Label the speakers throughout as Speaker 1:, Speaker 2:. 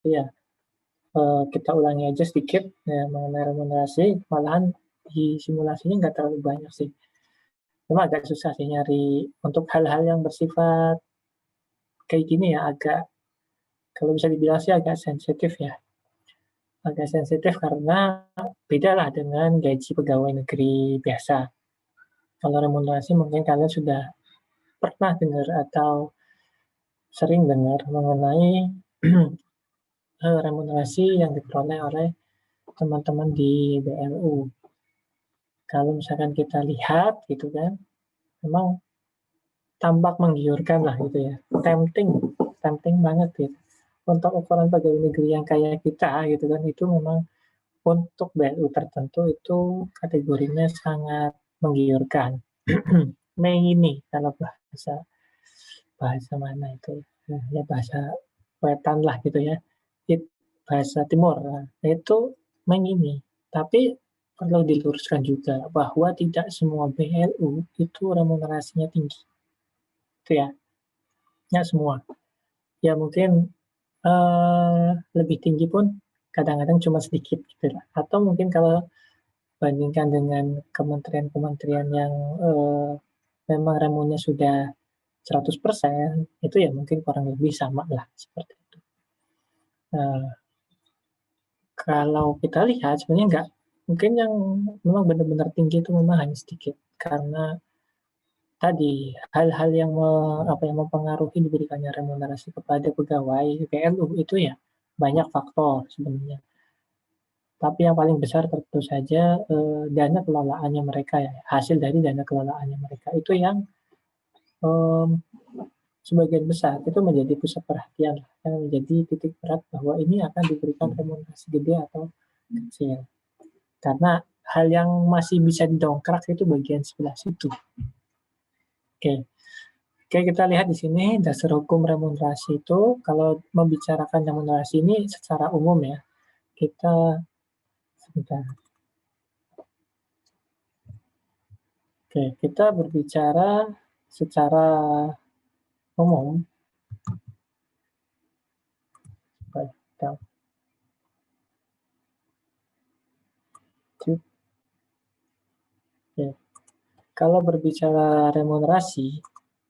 Speaker 1: ya, kita ulangi aja sedikit ya mengenai remunerasi, malahan di simulasinya nggak terlalu banyak sih. Cuma agak susah sih nyari untuk hal-hal yang bersifat kayak gini ya, agak kalau bisa dibilang sih agak sensitif ya. Agak sensitif karena bedalah dengan gaji pegawai negeri biasa. Kalau remunerasi mungkin kalian sudah pernah dengar atau sering dengar mengenai remunerasi yang diperoleh oleh teman-teman di BLU. Kalau misalkan kita lihat gitu kan, memang tampak menggiurkan lah gitu ya, tempting, tempting banget gitu. Untuk ukuran pegawai negeri yang kayak kita gitu kan, itu memang untuk BLU tertentu itu kategorinya sangat menggiurkan. Mei ini kalau bahasa bahasa mana itu ya bahasa wetan lah gitu ya. Bahasa timur. Nah, itu Mei ini. Tapi perlu diluruskan juga bahwa tidak semua BLU itu remunerasinya tinggi. Itu ya, nggak semua. Ya mungkin lebih tinggi pun kadang-kadang cuma sedikit gitu lah. Atau mungkin kalau bandingkan dengan kementerian-kementerian yang memang remunya sudah 100%, itu ya mungkin kurang lebih sama lah seperti itu. Nah, kalau kita lihat sebenarnya enggak, mungkin yang memang benar-benar tinggi itu memang hanya sedikit karena tadi hal-hal yang yang mempengaruhi diberikannya remunerasi kepada pegawai PLU itu ya banyak faktor sebenarnya. Tapi yang paling besar tentu saja dana kelolaannya mereka ya, hasil dari dana kelolaannya mereka itu yang um, sebagian besar itu menjadi pusat perhatian, yang menjadi titik berat bahwa ini akan diberikan remunerasi gede atau kecil. Karena hal yang masih bisa didongkrak itu bagian sebelah situ. Oke. Oke, kita lihat di sini dasar hukum remunerasi itu kalau membicarakan remunerasi ini secara umum ya. Kita sebentar. Oke, kita berbicara secara umum. Oke. Kalau berbicara remunerasi,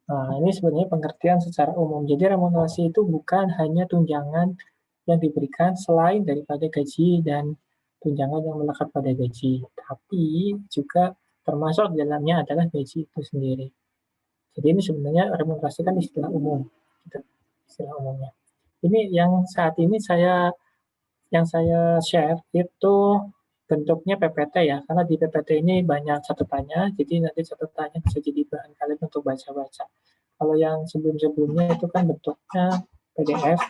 Speaker 1: nah ini sebenarnya pengertian secara umum. Jadi remunerasi itu bukan hanya tunjangan yang diberikan selain daripada gaji dan tunjangan yang melekat pada gaji, tapi juga termasuk di dalamnya adalah gaji itu sendiri. Jadi ini sebenarnya remunerasi kan istilah umum, gitu, istilah umumnya. Ini yang saat ini yang saya share itu bentuknya PPT ya, karena di PPT ini banyak catatannya, jadi nanti catatannya bisa jadi bahan kalian untuk baca-baca. Kalau yang sebelum-sebelumnya itu kan bentuknya PDF,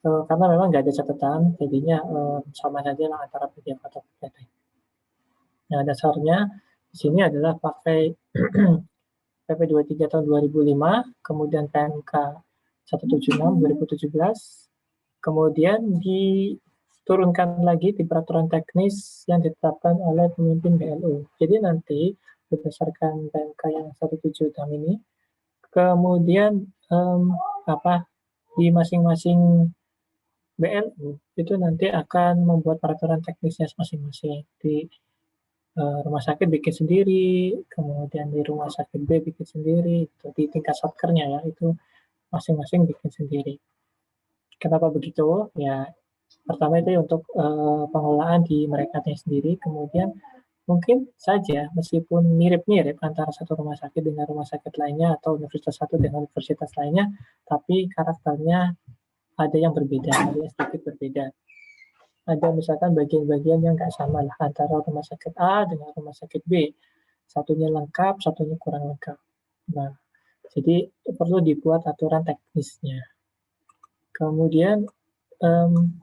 Speaker 1: karena memang nggak ada catatan, jadinya sama saja lah antara PDF atau PPT. Nah, dasarnya di sini adalah pakai PP 23 tahun 2005, kemudian PMK 176 2017, kemudian diturunkan lagi di peraturan teknis yang ditetapkan oleh pemimpin BLU. Jadi nanti berdasarkan PMK yang 176 ini, kemudian di masing-masing BLU itu nanti akan membuat peraturan teknisnya masing-masing. Di rumah sakit bikin sendiri, kemudian di rumah sakit B bikin sendiri, itu di tingkat satkernya ya, itu masing-masing bikin sendiri. Kenapa begitu? Ya, pertama itu untuk pengelolaan di mereka sendiri, kemudian mungkin saja meskipun mirip-mirip antara satu rumah sakit dengan rumah sakit lainnya atau universitas satu dengan universitas lainnya, tapi karakternya ada yang berbeda, ada yang sedikit berbeda. Ada misalkan bagian-bagian yang nggak sama lah antara rumah sakit A dengan rumah sakit B. Satunya lengkap, satunya kurang lengkap. Nah, jadi perlu dibuat aturan teknisnya. Kemudian um,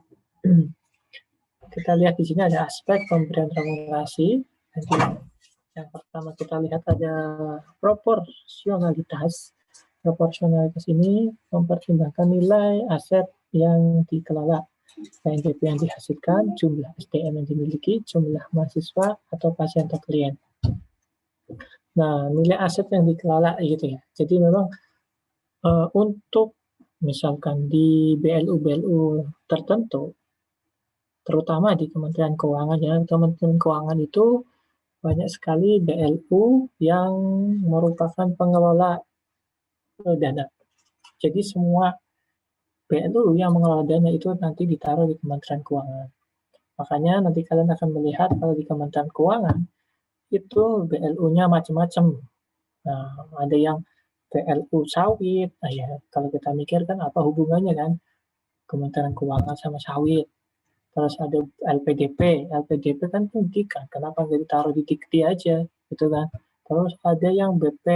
Speaker 1: kita lihat di sini ada aspek pemberian remunerasi. Jadi, yang pertama kita lihat ada proporsionalitas. Proporsionalitas ini mempertimbangkan nilai aset yang dikelola, PNBP yang dihasilkan, jumlah SDM yang dimiliki, jumlah mahasiswa atau pasien atau klien. Nah, nilai aset yang dikelola gitu ya. Jadi memang untuk misalkan di BLU-BLU tertentu, terutama di Kementerian Keuangan ya, Kementerian Keuangan itu banyak sekali BLU yang merupakan pengelola dana. Jadi semua BLU yang mengelola dana itu nanti ditaruh di Kementerian Keuangan. Makanya nanti kalian akan melihat kalau di Kementerian Keuangan itu BLU-nya macam-macam. Nah, ada yang BLU sawit. Nah ya, kalau kita mikir kan apa hubungannya kan Kementerian Keuangan sama sawit. Terus ada LPDP. LPDP kan pendidikan. Kenapa nggak ditaruh di Dikti aja, gitu kan? Terus ada yang BP,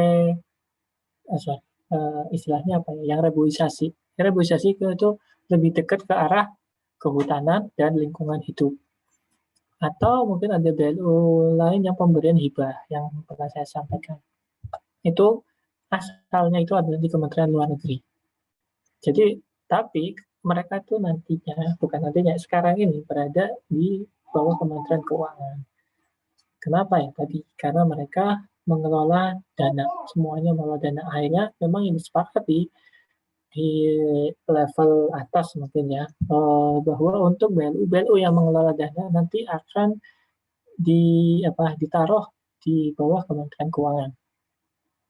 Speaker 1: istilahnya apa ya? Yang reboisasi. Reboisasi itu lebih dekat ke arah kehutanan dan lingkungan hidup. Atau mungkin ada BLU lain yang pemberian hibah yang pernah saya sampaikan. Itu asalnya itu adalah di Kementerian Luar Negeri. Jadi, tapi mereka itu nantinya, bukan nantinya, sekarang ini berada di bawah Kementerian Keuangan. Kenapa ya tadi? Karena mereka mengelola dana, semuanya mengelola dana. Akhirnya memang yang disepakati di level atas mungkin ya, bahwa untuk BLU-BLU yang mengelola dana nanti akan ditaruh di bawah Kementerian Keuangan.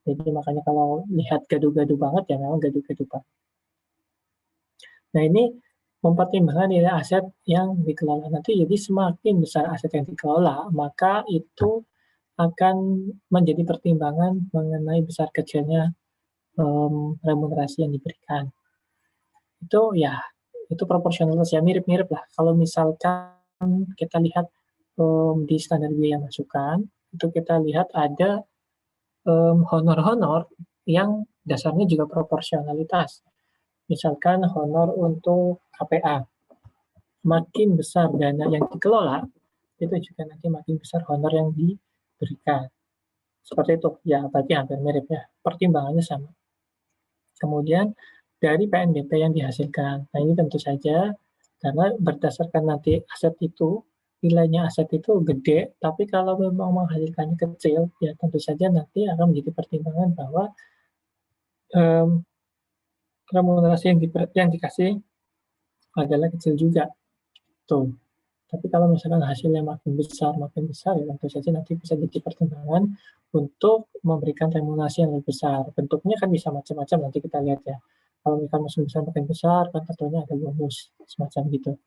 Speaker 1: Jadi makanya kalau lihat gaduh-gaduh banget ya memang gaduh-gaduh banget. Nah ini mempertimbangkan nilai aset yang dikelola nanti, jadi semakin besar aset yang dikelola, maka itu akan menjadi pertimbangan mengenai besar kecilnya remunerasi yang diberikan. Itu ya, itu proporsionalitas ya mirip-mirip lah. Kalau misalkan kita lihat di standar biaya masukan, itu kita lihat ada honor-honor yang dasarnya juga proporsionalitas. Misalkan honor untuk KPA, makin besar dana yang dikelola, itu juga nanti makin besar honor yang diberikan. Seperti itu, ya berarti hampir mirip ya, pertimbangannya sama. Kemudian dari PNBP yang dihasilkan, nah ini tentu saja karena berdasarkan nanti aset itu, nilainya aset itu gede, tapi kalau memang menghasilkannya kecil, ya tentu saja nanti akan menjadi pertimbangan bahwa um, remunerasi yang dikasih adalah kecil juga. Tuh. Tapi kalau misalkan hasilnya makin besar ya tentu saja nanti bisa jadi pertimbangan untuk memberikan remunerasi yang lebih besar. Bentuknya kan bisa macam-macam nanti kita lihat ya. Kalau misalkan besar makin besar kan tentunya ada bonus semacam gitu.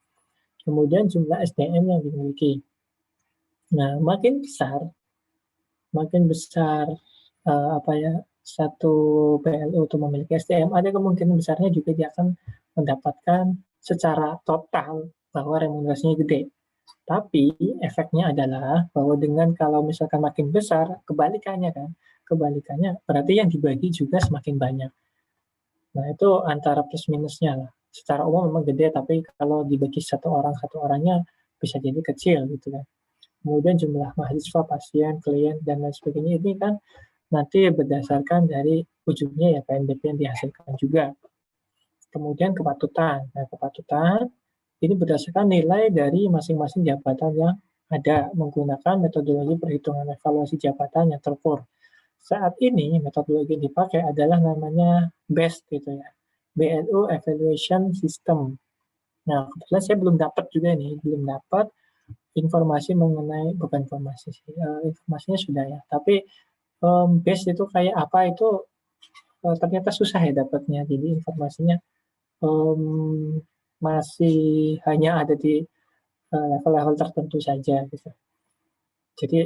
Speaker 1: Kemudian jumlah SDM yang dimiliki. Nah, makin besar satu PLU untuk memiliki SDM, ada kemungkinan besarnya juga dia akan mendapatkan secara total bahwa remunerasinya gede. Tapi efeknya adalah bahwa dengan kalau misalkan makin besar, kebalikannya berarti yang dibagi juga semakin banyak. Nah itu antara plus minusnya lah. Secara umum memang gede, tapi kalau dibagi satu orangnya bisa jadi kecil gitu kan. Kemudian jumlah mahasiswa, pasien, klien, dan lain sebagainya ini kan nanti berdasarkan dari ujungnya ya PNBP yang dihasilkan juga. Kemudian kepatutan. Nah kepatutan ini berdasarkan nilai dari masing-masing jabatan yang ada menggunakan metodologi perhitungan evaluasi jabatan yang terukur. Saat ini metodologi yang dipakai adalah namanya BEST gitu ya, BLU Evaluation System. Nah kebetulan saya belum dapat juga nih, belum dapat informasi mengenai bukan informasi sih, informasinya sudah ya, tapi BEST itu kayak apa itu ternyata susah ya dapatnya. Jadi informasinya masih hanya ada di level-level tertentu saja gitu. Jadi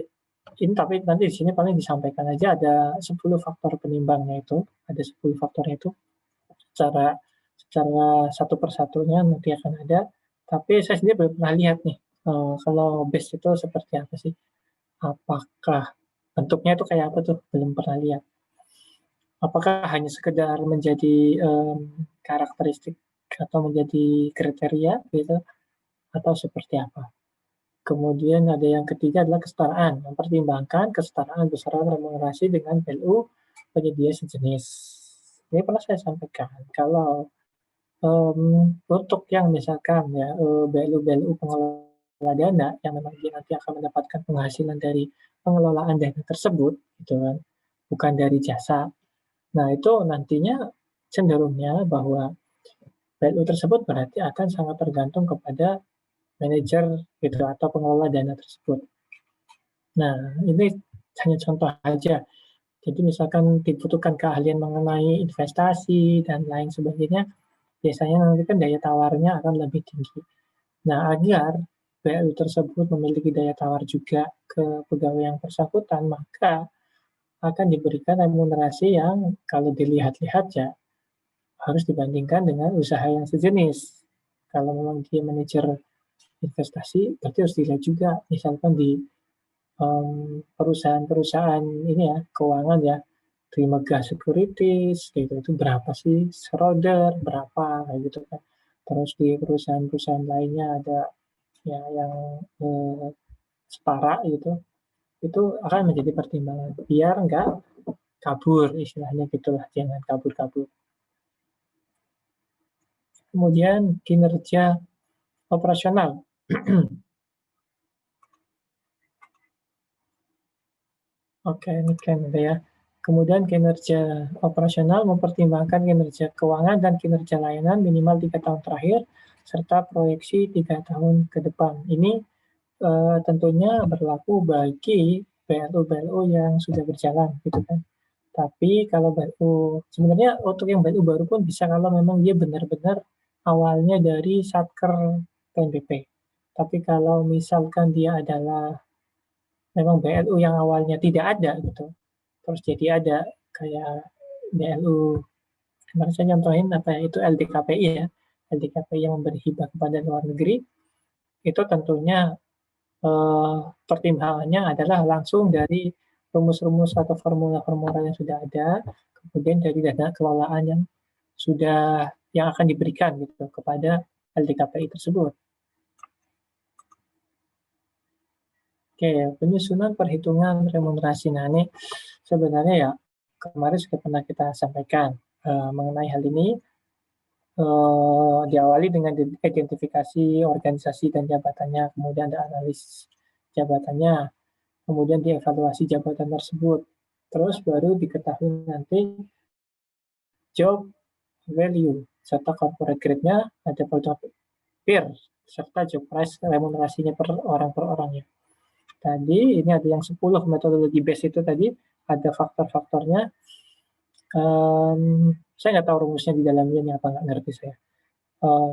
Speaker 1: ini tapi nanti di sini paling disampaikan aja ada 10 faktor penimbangnya itu, ada 10 faktornya itu secara secara satu persatunya nanti akan ada. Tapi saya sendiri belum pernah lihat nih kalau base itu seperti apa sih? Apakah bentuknya itu kayak apa tuh? Belum pernah lihat. Apakah hanya sekedar menjadi karakteristik atau menjadi kriteria gitu atau seperti apa? Kemudian ada yang ketiga adalah kesetaraan, mempertimbangkan kesetaraan besaran remunerasi dengan PLU penyedia sejenis. Ini pernah saya sampaikan, kalau untuk yang misalkan ya BLU-BLU pengelola dana yang memang dia nanti akan mendapatkan penghasilan dari pengelolaan dana tersebut, gitu kan, bukan dari jasa. Nah itu nantinya cenderungnya bahwa value tersebut berarti akan sangat tergantung kepada manajer gitu atau pengelola dana tersebut. Nah, ini hanya contoh aja. Jadi misalkan dibutuhkan keahlian mengenai investasi dan lain sebagainya, biasanya nanti kan daya tawarnya akan lebih tinggi. Nah, agar value tersebut memiliki daya tawar juga ke pegawai yang bersangkutan, maka akan diberikan remunerasi yang kalau dilihat-lihat ya harus dibandingkan dengan usaha yang sejenis. Kalau memang dia manajer investasi, berarti harus dilihat juga misalkan di perusahaan-perusahaan ini ya, keuangan ya, Trimegah Securities gitu, itu berapa sih, Schroder berapa, kayak gitu kan. Terus di perusahaan-perusahaan lainnya ada ya yang setara gitu, itu akan menjadi pertimbangan biar nggak kabur istilahnya gitulah, jangan kabur-kabur. Kemudian kinerja operasional. Oke, ini kan ada ya. Kemudian kinerja operasional mempertimbangkan kinerja keuangan dan kinerja layanan minimal 3 tahun terakhir, serta proyeksi 3 tahun ke depan. Ini tentunya berlaku bagi BLU-BLU yang sudah berjalan gitu kan. Tapi kalau BLU sebenarnya untuk yang BLU baru pun bisa kalau memang dia benar-benar awalnya dari Satker PNBP. Tapi kalau misalkan dia adalah memang BLU yang awalnya tidak ada gitu, terus jadi ada kayak BLU kemarin saya nyontohin apa ya, itu LDKPI ya, LDKPI yang memberi hibah kepada luar negeri, itu tentunya pertimbangannya adalah langsung dari rumus-rumus atau formula-formula yang sudah ada, kemudian dari dana kelolaan yang sudah yang akan diberikan gitu kepada LDKPI tersebut. Oke, penyusunan perhitungan remunerasi. Nah, ini sebenarnya ya kemarin sudah pernah kita sampaikan mengenai hal ini. Diawali dengan identifikasi organisasi dan jabatannya, kemudian ada analis jabatannya, kemudian dievaluasi jabatan tersebut. Terus baru diketahui nanti job value serta corporate grade-nya, ada produk peer serta job price remunerasinya per orangnya. Tadi ini ada yang 10 metodologi base itu tadi, ada faktor-faktornya. Saya nggak tahu rumusnya di dalamnya ini apa, nggak ngerti saya.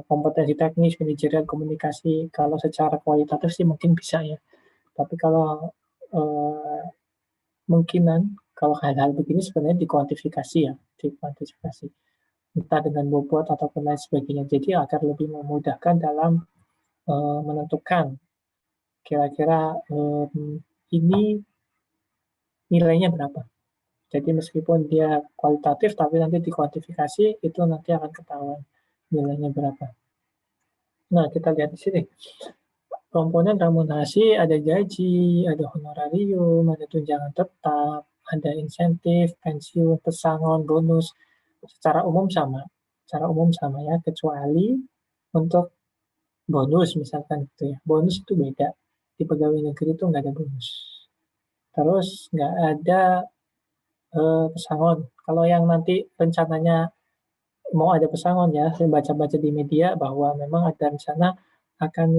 Speaker 1: Kompetensi teknis, manajerial, komunikasi, kalau secara kualitatif sih mungkin bisa ya. Tapi kalau mungkinan kalau hal-hal begini sebenarnya dikuantifikasi ya, dikuantifikasi entah dengan bobot ataupun lain sebagainya. Jadi agar lebih memudahkan dalam menentukan kira-kira ini nilainya berapa. Jadi meskipun dia kualitatif tapi nanti dikuantifikasi itu nanti akan ketahuan nilainya berapa. Nah, kita lihat di sini. Komponen remunerasi ada gaji, ada honorarium, ada tunjangan tetap, ada insentif, pensiun, pesangon, bonus. Secara umum sama. Secara umum sama ya, kecuali untuk bonus misalkan gitu ya. Bonus itu beda. Di pegawai negeri itu nggak ada bonus. Terus nggak ada pesangon. Kalau yang nanti rencananya mau ada pesangon ya, saya baca-baca di media bahwa memang ada rencana akan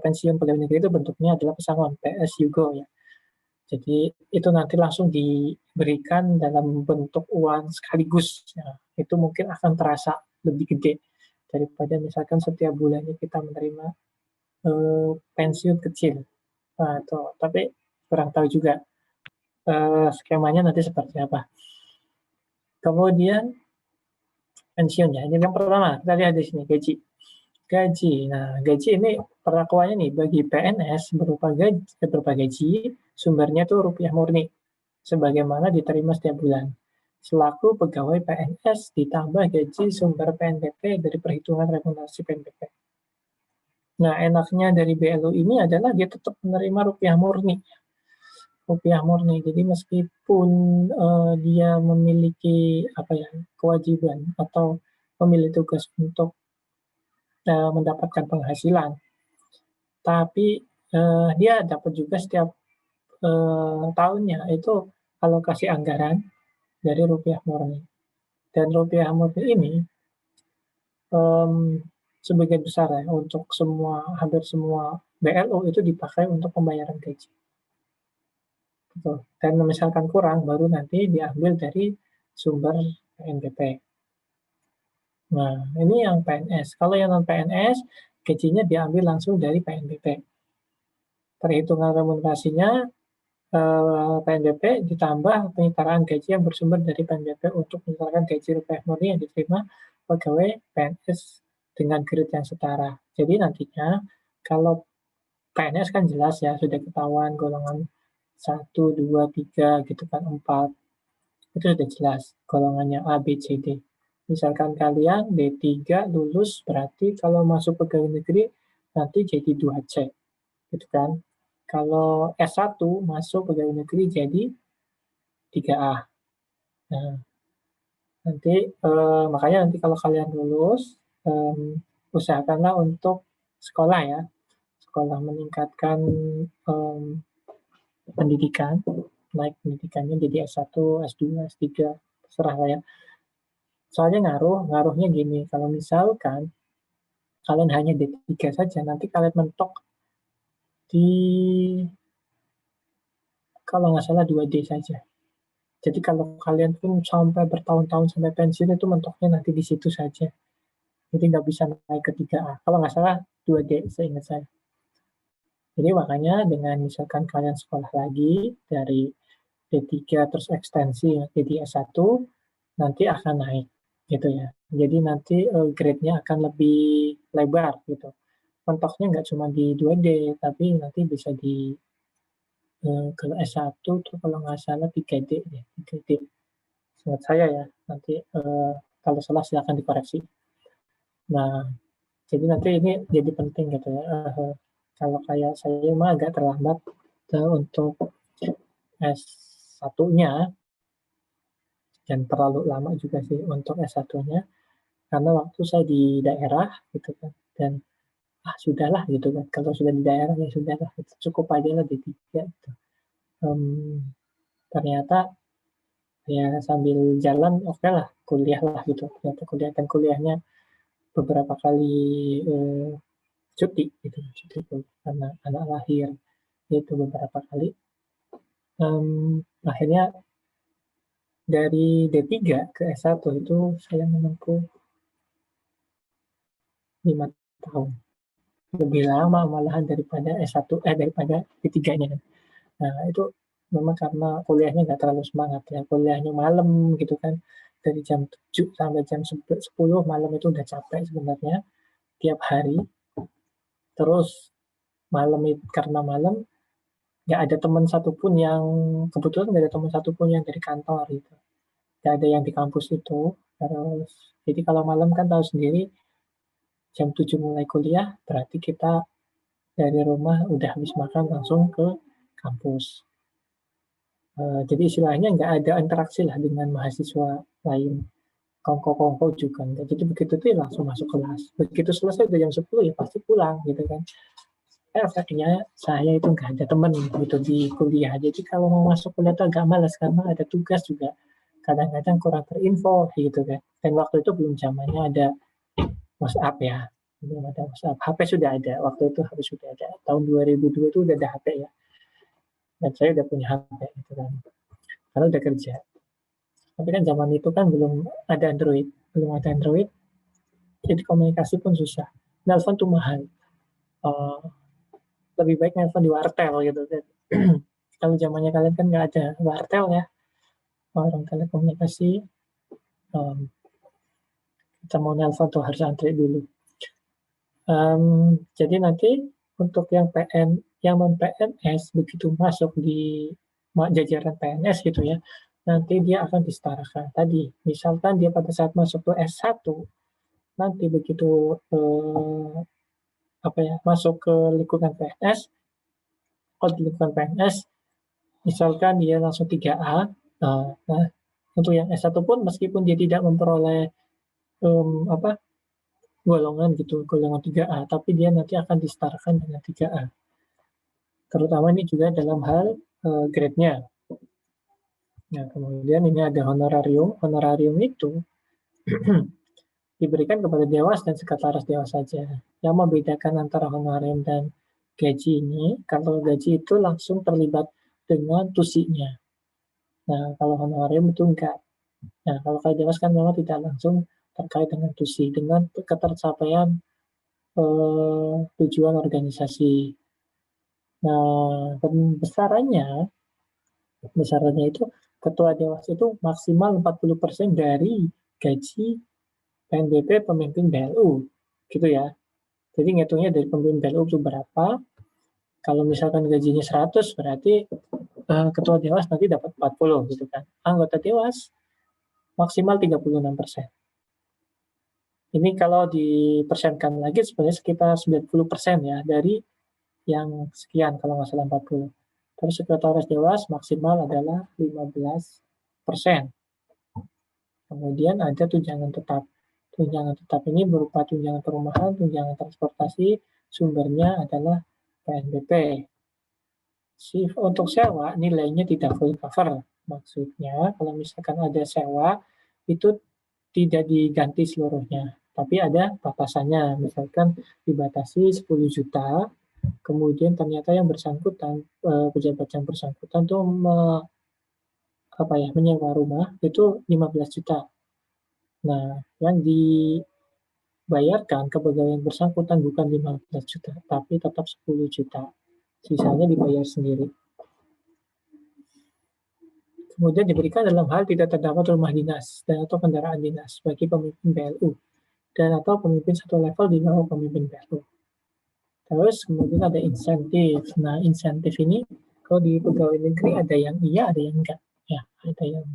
Speaker 1: pensiun pegawai negeri itu bentuknya adalah pesangon PSUGO ya. Jadi itu nanti langsung diberikan dalam bentuk uang sekaligus. Ya. Itu mungkin akan terasa lebih gede daripada misalkan setiap bulannya kita menerima pensiun kecil. Nah, itu. Tapi kurang tahu juga skemanya nanti seperti apa. Kemudian pensiun ya. Ini yang pertama, kita lihat di sini gaji. Gaji. Nah, gaji ini perlakuannya nih bagi PNS berupa gaji sumbernya itu rupiah murni sebagaimana diterima setiap bulan. Selaku pegawai PNS ditambah gaji sumber PNBP dari perhitungan remunerasi PNBP. Nah, enaknya dari BLU ini adalah dia tetap menerima rupiah murni. Rupiah murni. Jadi meskipun dia memiliki apa ya kewajiban atau memiliki tugas untuk mendapatkan penghasilan, tapi dia dapat juga setiap tahunnya itu alokasi anggaran dari rupiah murni. Dan rupiah murni ini sebagian besar ya, untuk hampir semua BLO itu dipakai untuk pembayaran gaji. Gitu. Dan misalkan kurang, baru nanti diambil dari sumber PNBP. Nah, ini yang PNS. Kalau yang non-PNS, gajinya diambil langsung dari PNBP. Perhitungan remunerasinya PNBP ditambah penyetaraan gaji yang bersumber dari PNBP untuk menyetarkan gaji rupiah murni yang diterima pegawai PNS dengan grade yang setara. Jadi nantinya kalau PNS kan jelas ya, sudah ketahuan golongan 1, 2, 3 gitu kan, 4. Itu sudah jelas golongannya A, B, C, D. Misalkan kalian D3 lulus, berarti kalau masuk pegawai negeri nanti jadi 2C, gitu kan. Kalau S1 masuk pegawai negeri jadi 3A. Nah, nanti makanya nanti kalau kalian lulus, usahakanlah untuk sekolah ya, sekolah meningkatkan pendidikan, naik pendidikannya jadi S1, S2, S3, terserah lah ya. Soalnya ngaruhnya gini, kalau misalkan kalian hanya D3 saja, nanti kalian mentok di, kalau nggak salah 2D saja. Jadi kalau kalian pun sampai bertahun-tahun sampai pensiun itu mentoknya nanti di situ saja. Jadi nggak bisa naik ke 3A. Kalau nggak salah 2D seingat saya. Jadi makanya dengan misalkan kalian sekolah lagi dari D3 terus ekstensi jadi S1, nanti akan naik gitu ya. Jadi nanti grade-nya akan lebih lebar gitu. Mentoknya nggak cuma di 2D, tapi nanti bisa di kalau S1 tuh kalau nggak salah 3D ya, 3D. Seingat saya ya, nanti kalau salah silakan dikoreksi. Nah, jadi nanti ini jadi penting gitu ya. Kalau kayak saya mah agak terlambat untuk S1-nya, dan terlalu lama juga sih untuk S1-nya, karena waktu saya di daerah gitu kan, dan sudahlah gitu kan, kalau sudah di daerah ya sudahlah, gitu. Cukup aja lah D3 gitu. Ternyata ya sambil jalan oke lah, kuliah lah gitu, ternyata kuliahnya beberapa kali cuti gitu, cuti karena anak lahir, itu beberapa kali. Akhirnya dari D3 ke S1 itu saya menempuh 5 tahun. Lebih lama malahan daripada S1, daripada D3-nya. Nah, itu memang karena kuliahnya nggak terlalu semangat ya. Kuliahnya malam gitu kan. Dari jam 7 sampai jam 10 malam itu udah capek sebenarnya tiap hari. Terus malam itu karena malam nggak ada teman satupun yang kebetulan nggak ada teman satupun yang dari kantor gitu. Nggak ada yang di kampus itu. Terus jadi kalau malam kan tahu sendiri jam 7 mulai kuliah berarti kita dari rumah udah habis makan langsung ke kampus. Jadi istilahnya nggak ada interaksi lah dengan mahasiswa lain. Kongko-kongko juga enggak. Jadi begitu tuh ya langsung masuk kelas. Begitu selesai udah jam 10 ya pasti pulang gitu kan. Efeknya saya itu nggak ada teman gitu di kuliah. Jadi kalau mau masuk kuliah itu agak malas karena ada tugas juga. Kadang-kadang kurang terinfo gitu kan. Dan waktu itu belum zamannya ada WhatsApp ya. Belum ada WhatsApp. HP sudah ada. Waktu itu HP sudah ada. Tahun 2002 itu udah ada HP ya. Dan saya udah punya HP gitu kan. Karena udah kerja. Tapi kan zaman itu kan belum ada Android, jadi komunikasi pun susah. Nelpon tuh mahal. Uh, Lebih baik nelpon di wartel gitu kan. Kalau zamannya kalian kan nggak ada wartel ya, orang telekomunikasi, um, kita mau nelpon tuh harus antri dulu. Jadi nanti untuk yang non PNS begitu masuk di jajaran PNS gitu ya, nanti dia akan disetarakan. Tadi, misalkan dia pada saat masuk ke S1, nanti begitu masuk ke lingkungan PNS, kalau di lingkungan PNS, misalkan dia langsung 3A, nah untuk yang S1 pun meskipun dia tidak memperoleh golongan gitu, golongan 3A, tapi dia nanti akan disetarakan dengan 3A. Terutama ini juga dalam hal grade-nya. Nah, kemudian ini ada honorarium. Honorarium itu diberikan kepada dewas dan sekretaris dewas saja. Yang membedakan antara honorarium dan gaji ini, kalau gaji itu langsung terlibat dengan tusinya. Nah, kalau honorarium itu enggak. Nah, kalau kayak dewas kan memang tidak langsung terkait dengan tusi, dengan ketercapaian tujuan organisasi. Nah, besarannya itu ketua dewas itu maksimal 40% dari gaji PNBP pemimpin BLU, gitu ya. Jadi ngitungnya dari pemimpin BLU itu berapa, kalau misalkan gajinya 100 berarti ketua dewas nanti dapat 40 gitu kan. Anggota dewas maksimal 36%. Ini kalau dipersenkan lagi sebenarnya sekitar 90% ya dari yang sekian kalau nggak salah 40. Terus sekretaris dewas maksimal adalah 15%. Kemudian ada tunjangan tetap. Tunjangan tetap ini berupa tunjangan perumahan, tunjangan transportasi, sumbernya adalah PNBP. Untuk sewa nilainya tidak full cover. Maksudnya kalau misalkan ada sewa itu tidak diganti seluruhnya, tapi ada batasannya. Misalkan dibatasi 10 juta, kemudian ternyata yang bersangkutan, pejabat yang bersangkutan tuh menyewa rumah itu 15 juta. Nah, yang dibayarkan ke pegawai yang bersangkutan bukan 15 juta, tapi tetap 10 juta. Sisanya dibayar sendiri. Kemudian diberikan dalam hal tidak terdapat rumah dinas dan atau kendaraan dinas bagi pemimpin BLU dan atau pemimpin satu level di bawah pemimpin BLU. Terus kemudian ada insentif. Nah, insentif ini kalau di pegawai negeri ada yang iya, ada yang enggak. Ya, ada yang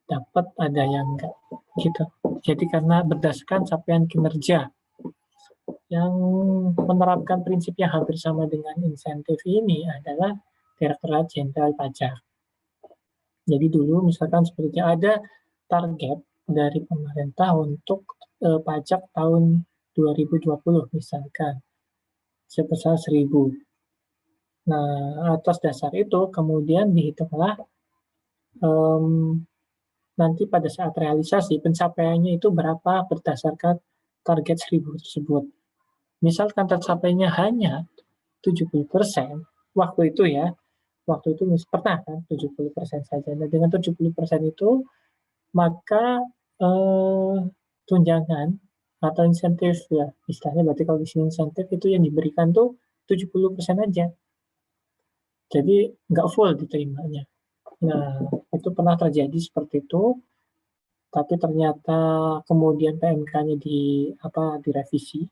Speaker 1: dapat, ada yang enggak. Gitu. Jadi karena berdasarkan capaian kinerja yang menerapkan prinsip yang hampir sama dengan insentif ini adalah Direktorat Jenderal Pajak. Jadi dulu misalkan seperti ada target dari pemerintah untuk pajak tahun 2020 misalkan sebesar 1.000. Nah, atas dasar itu kemudian dihitunglah nanti pada saat realisasi pencapaiannya itu berapa berdasarkan target 1.000 tersebut. Misalkan tercapainya hanya 70%, waktu itu pernah kan 70% saja. Nah, dengan 70% itu maka tunjangan atau insentif ya istilahnya berarti kalau di sini insentif itu yang diberikan tuh 70% aja. Jadi nggak full diterimanya. Nah, itu pernah terjadi seperti itu, tapi ternyata kemudian PMK-nya direvisi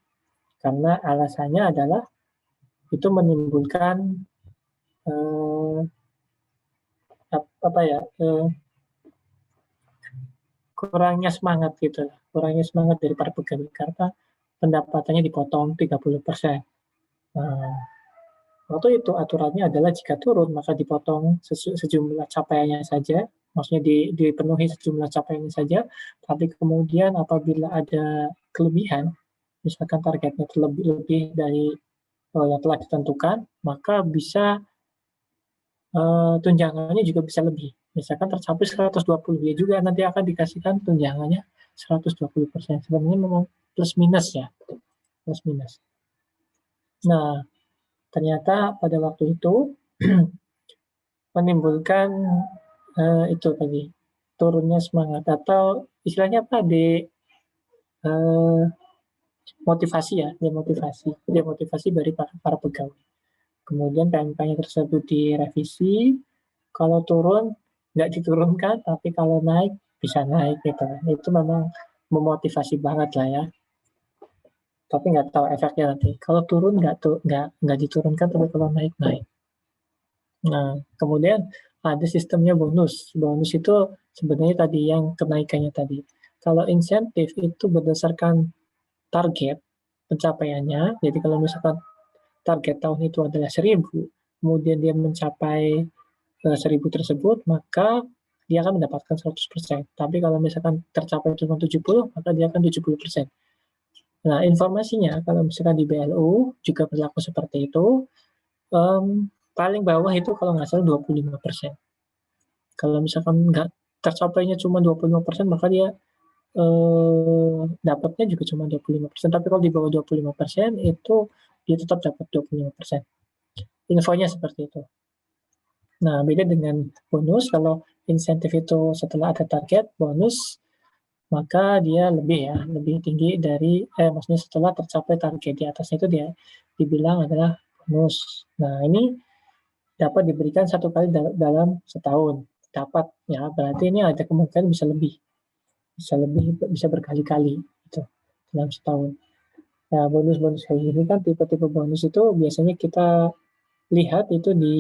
Speaker 1: karena alasannya adalah itu menimbulkan eh, kurangnya semangat gitu, kurangnya semangat dari para pegawai karena pendapatannya dipotong 30%. Nah, waktu itu aturannya adalah jika turun maka dipotong sejumlah capaiannya saja, maksudnya dipenuhi sejumlah capaiannya saja, tapi kemudian apabila ada kelebihan, misalkan targetnya lebih dari yang telah ditentukan, maka bisa tunjangannya juga bisa lebih. Misalkan tercapai 120, ya juga nanti akan dikasihkan tunjangannya 120%. Sebenarnya memang plus minus ya, plus minus. Nah, ternyata pada waktu itu menimbulkan itu tadi turunnya semangat atau istilahnya apa demotivasi dari para pegawai. Kemudian PMK-nya tersebut direvisi, kalau turun nggak diturunkan, tapi kalau naik bisa naik gitu. Itu memang memotivasi banget lah ya. Tapi nggak tahu efeknya nanti. Kalau turun nggak diturunkan, tapi kalau naik naik. Nah, kemudian ada sistemnya bonus. Bonus itu sebenarnya tadi yang kenaikannya tadi. Kalau insentif itu berdasarkan target pencapaiannya. Jadi kalau misalkan target tahun itu adalah 1.000, kemudian dia mencapai 1.000 tersebut, maka dia akan mendapatkan 100%. Tapi kalau misalkan tercapai cuma 70, maka dia akan 70%. Nah, informasinya kalau misalkan di BLU juga berlaku seperti itu, paling bawah itu kalau nggak salah 25%. Kalau misalkan nggak tercapainya cuma 25%, maka dia dapatnya juga cuma 25%, tapi kalau di bawah 25% itu dia tetap dapat 25%. Infonya seperti itu. Nah, beda dengan bonus, kalau insentif itu setelah ada target, bonus maka dia lebih tinggi dari maksudnya setelah tercapai target, di atasnya itu dia dibilang adalah bonus. Nah, ini dapat diberikan 1 kali dalam setahun, dapat ya, berarti ini ada kemungkinan bisa berkali-kali gitu dalam setahun. Nah, bonus-bonus kayak gini kan tipe-tipe bonus itu biasanya kita lihat itu di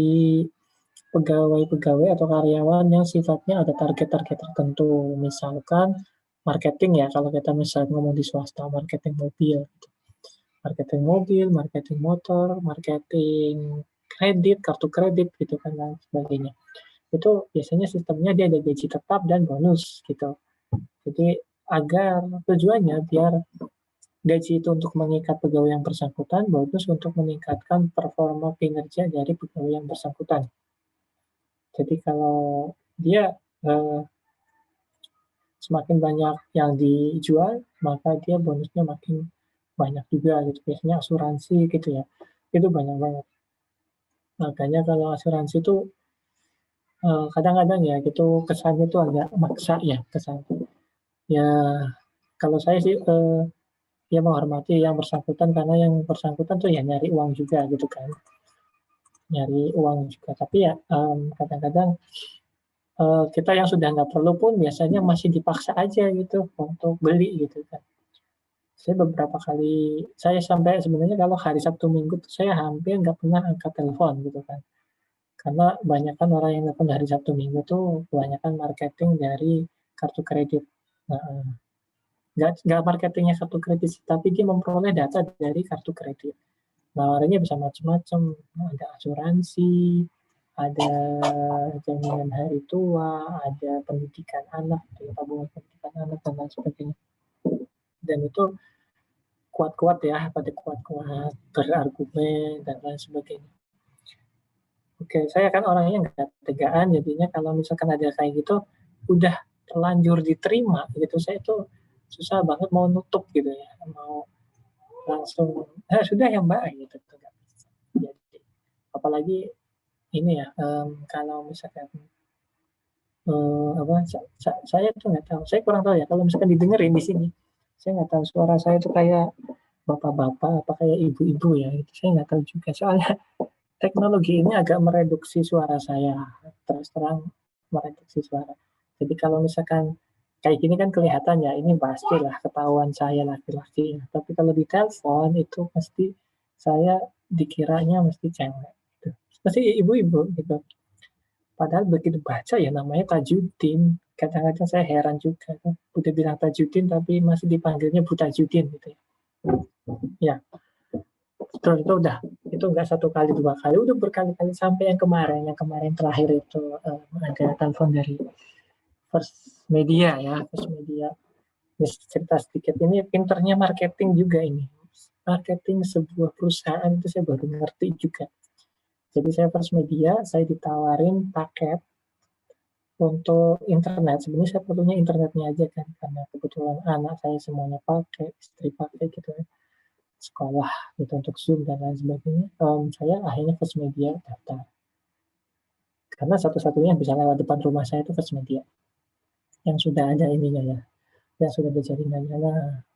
Speaker 1: pegawai-pegawai atau karyawan yang sifatnya ada target-target tertentu. Misalkan marketing ya, kalau kita misalnya ngomong di swasta, marketing mobil gitu. Marketing mobil, marketing motor, marketing kredit, kartu kredit gitu kan dan sebagainya. Itu biasanya sistemnya dia ada gaji tetap dan bonus gitu. Jadi agar tujuannya biar gaji itu untuk mengikat pegawai yang bersangkutan, bonus untuk meningkatkan performa kinerja dari pegawai yang bersangkutan. Jadi kalau dia semakin banyak yang dijual, maka dia bonusnya makin banyak juga gitu. Biasanya asuransi gitu ya, itu banyak banget. Makanya kalau asuransi itu kadang-kadang ya gitu kesannya itu agak maksa ya kesannya. Ya kalau saya sih ya menghormati yang bersangkutan karena yang bersangkutan tuh ya nyari uang juga gitu kan. Nyari uang juga. Tapi ya kadang-kadang kita yang sudah nggak perlu pun biasanya masih dipaksa aja gitu untuk beli gitu kan. Saya sampai sebenarnya kalau hari Sabtu Minggu tuh saya hampir nggak pernah angkat telepon gitu kan. Karena kebanyakan orang yang telepon hari Sabtu Minggu tuh kebanyakan marketing dari kartu kredit. Heeh. Nggak marketingnya kartu kredit sih, tapi dia memperoleh data dari kartu kredit. Nawarannya bisa macam-macam, ada asuransi, ada jaminan hari tua, ada pendidikan anak, tabungan pendidikan anak dan lain sebagainya. Dan itu kuat-kuat ya, pada kuat-kuat berargumen dan lain sebagainya. Oke, saya kan orangnya nggak tegaan, jadinya kalau misalkan ada kayak gitu, udah terlanjur diterima gitu, saya tuh susah banget mau nutup gitu ya, mau langsung, sudah ya Mbak, gitu tuh nggak bisa. Jadi, apalagi ini ya, kalau misalkan apa, saya tuh nggak tahu, saya kurang tahu ya kalau misalkan didengerin di sini, saya nggak tahu suara saya tuh kayak bapak-bapak apa kayak ibu-ibu ya, gitu. Saya nggak tahu juga soalnya teknologi ini agak mereduksi suara saya, terus terang mereduksi suara. Jadi kalau misalkan kayak gini kan kelihatan ya, ini pastilah ketahuan saya laki-laki. Tapi kalau di telepon itu pasti saya dikiranya mesti cewek. Gitu. Pasti ibu-ibu gitu. Padahal begitu baca ya namanya Tajudin. Kadang-kadang saya heran juga. Udah bilang Tajudin tapi masih dipanggilnya Bu Tajudin gitu ya. Ya, itu udah itu nggak 1 kali 2 kali, udah berkali-kali sampai yang kemarin terakhir itu ada telepon dari First Media ya, First Media. Ini cerita sedikit, ini pinternya marketing juga ini. Marketing sebuah perusahaan itu saya baru ngerti juga. Jadi saya First Media, saya ditawarin paket untuk internet. Sebenarnya saya perlunya internetnya aja kan, karena kebetulan anak saya semuanya pakai, istri pakai gitu ya, sekolah gitu untuk Zoom dan lain sebagainya. Saya akhirnya First Media daftar. Karena satu-satunya yang bisa lewat depan rumah saya itu First Media. Yang sudah ada ininya ya, yang sudah ada jaringannya. Nah,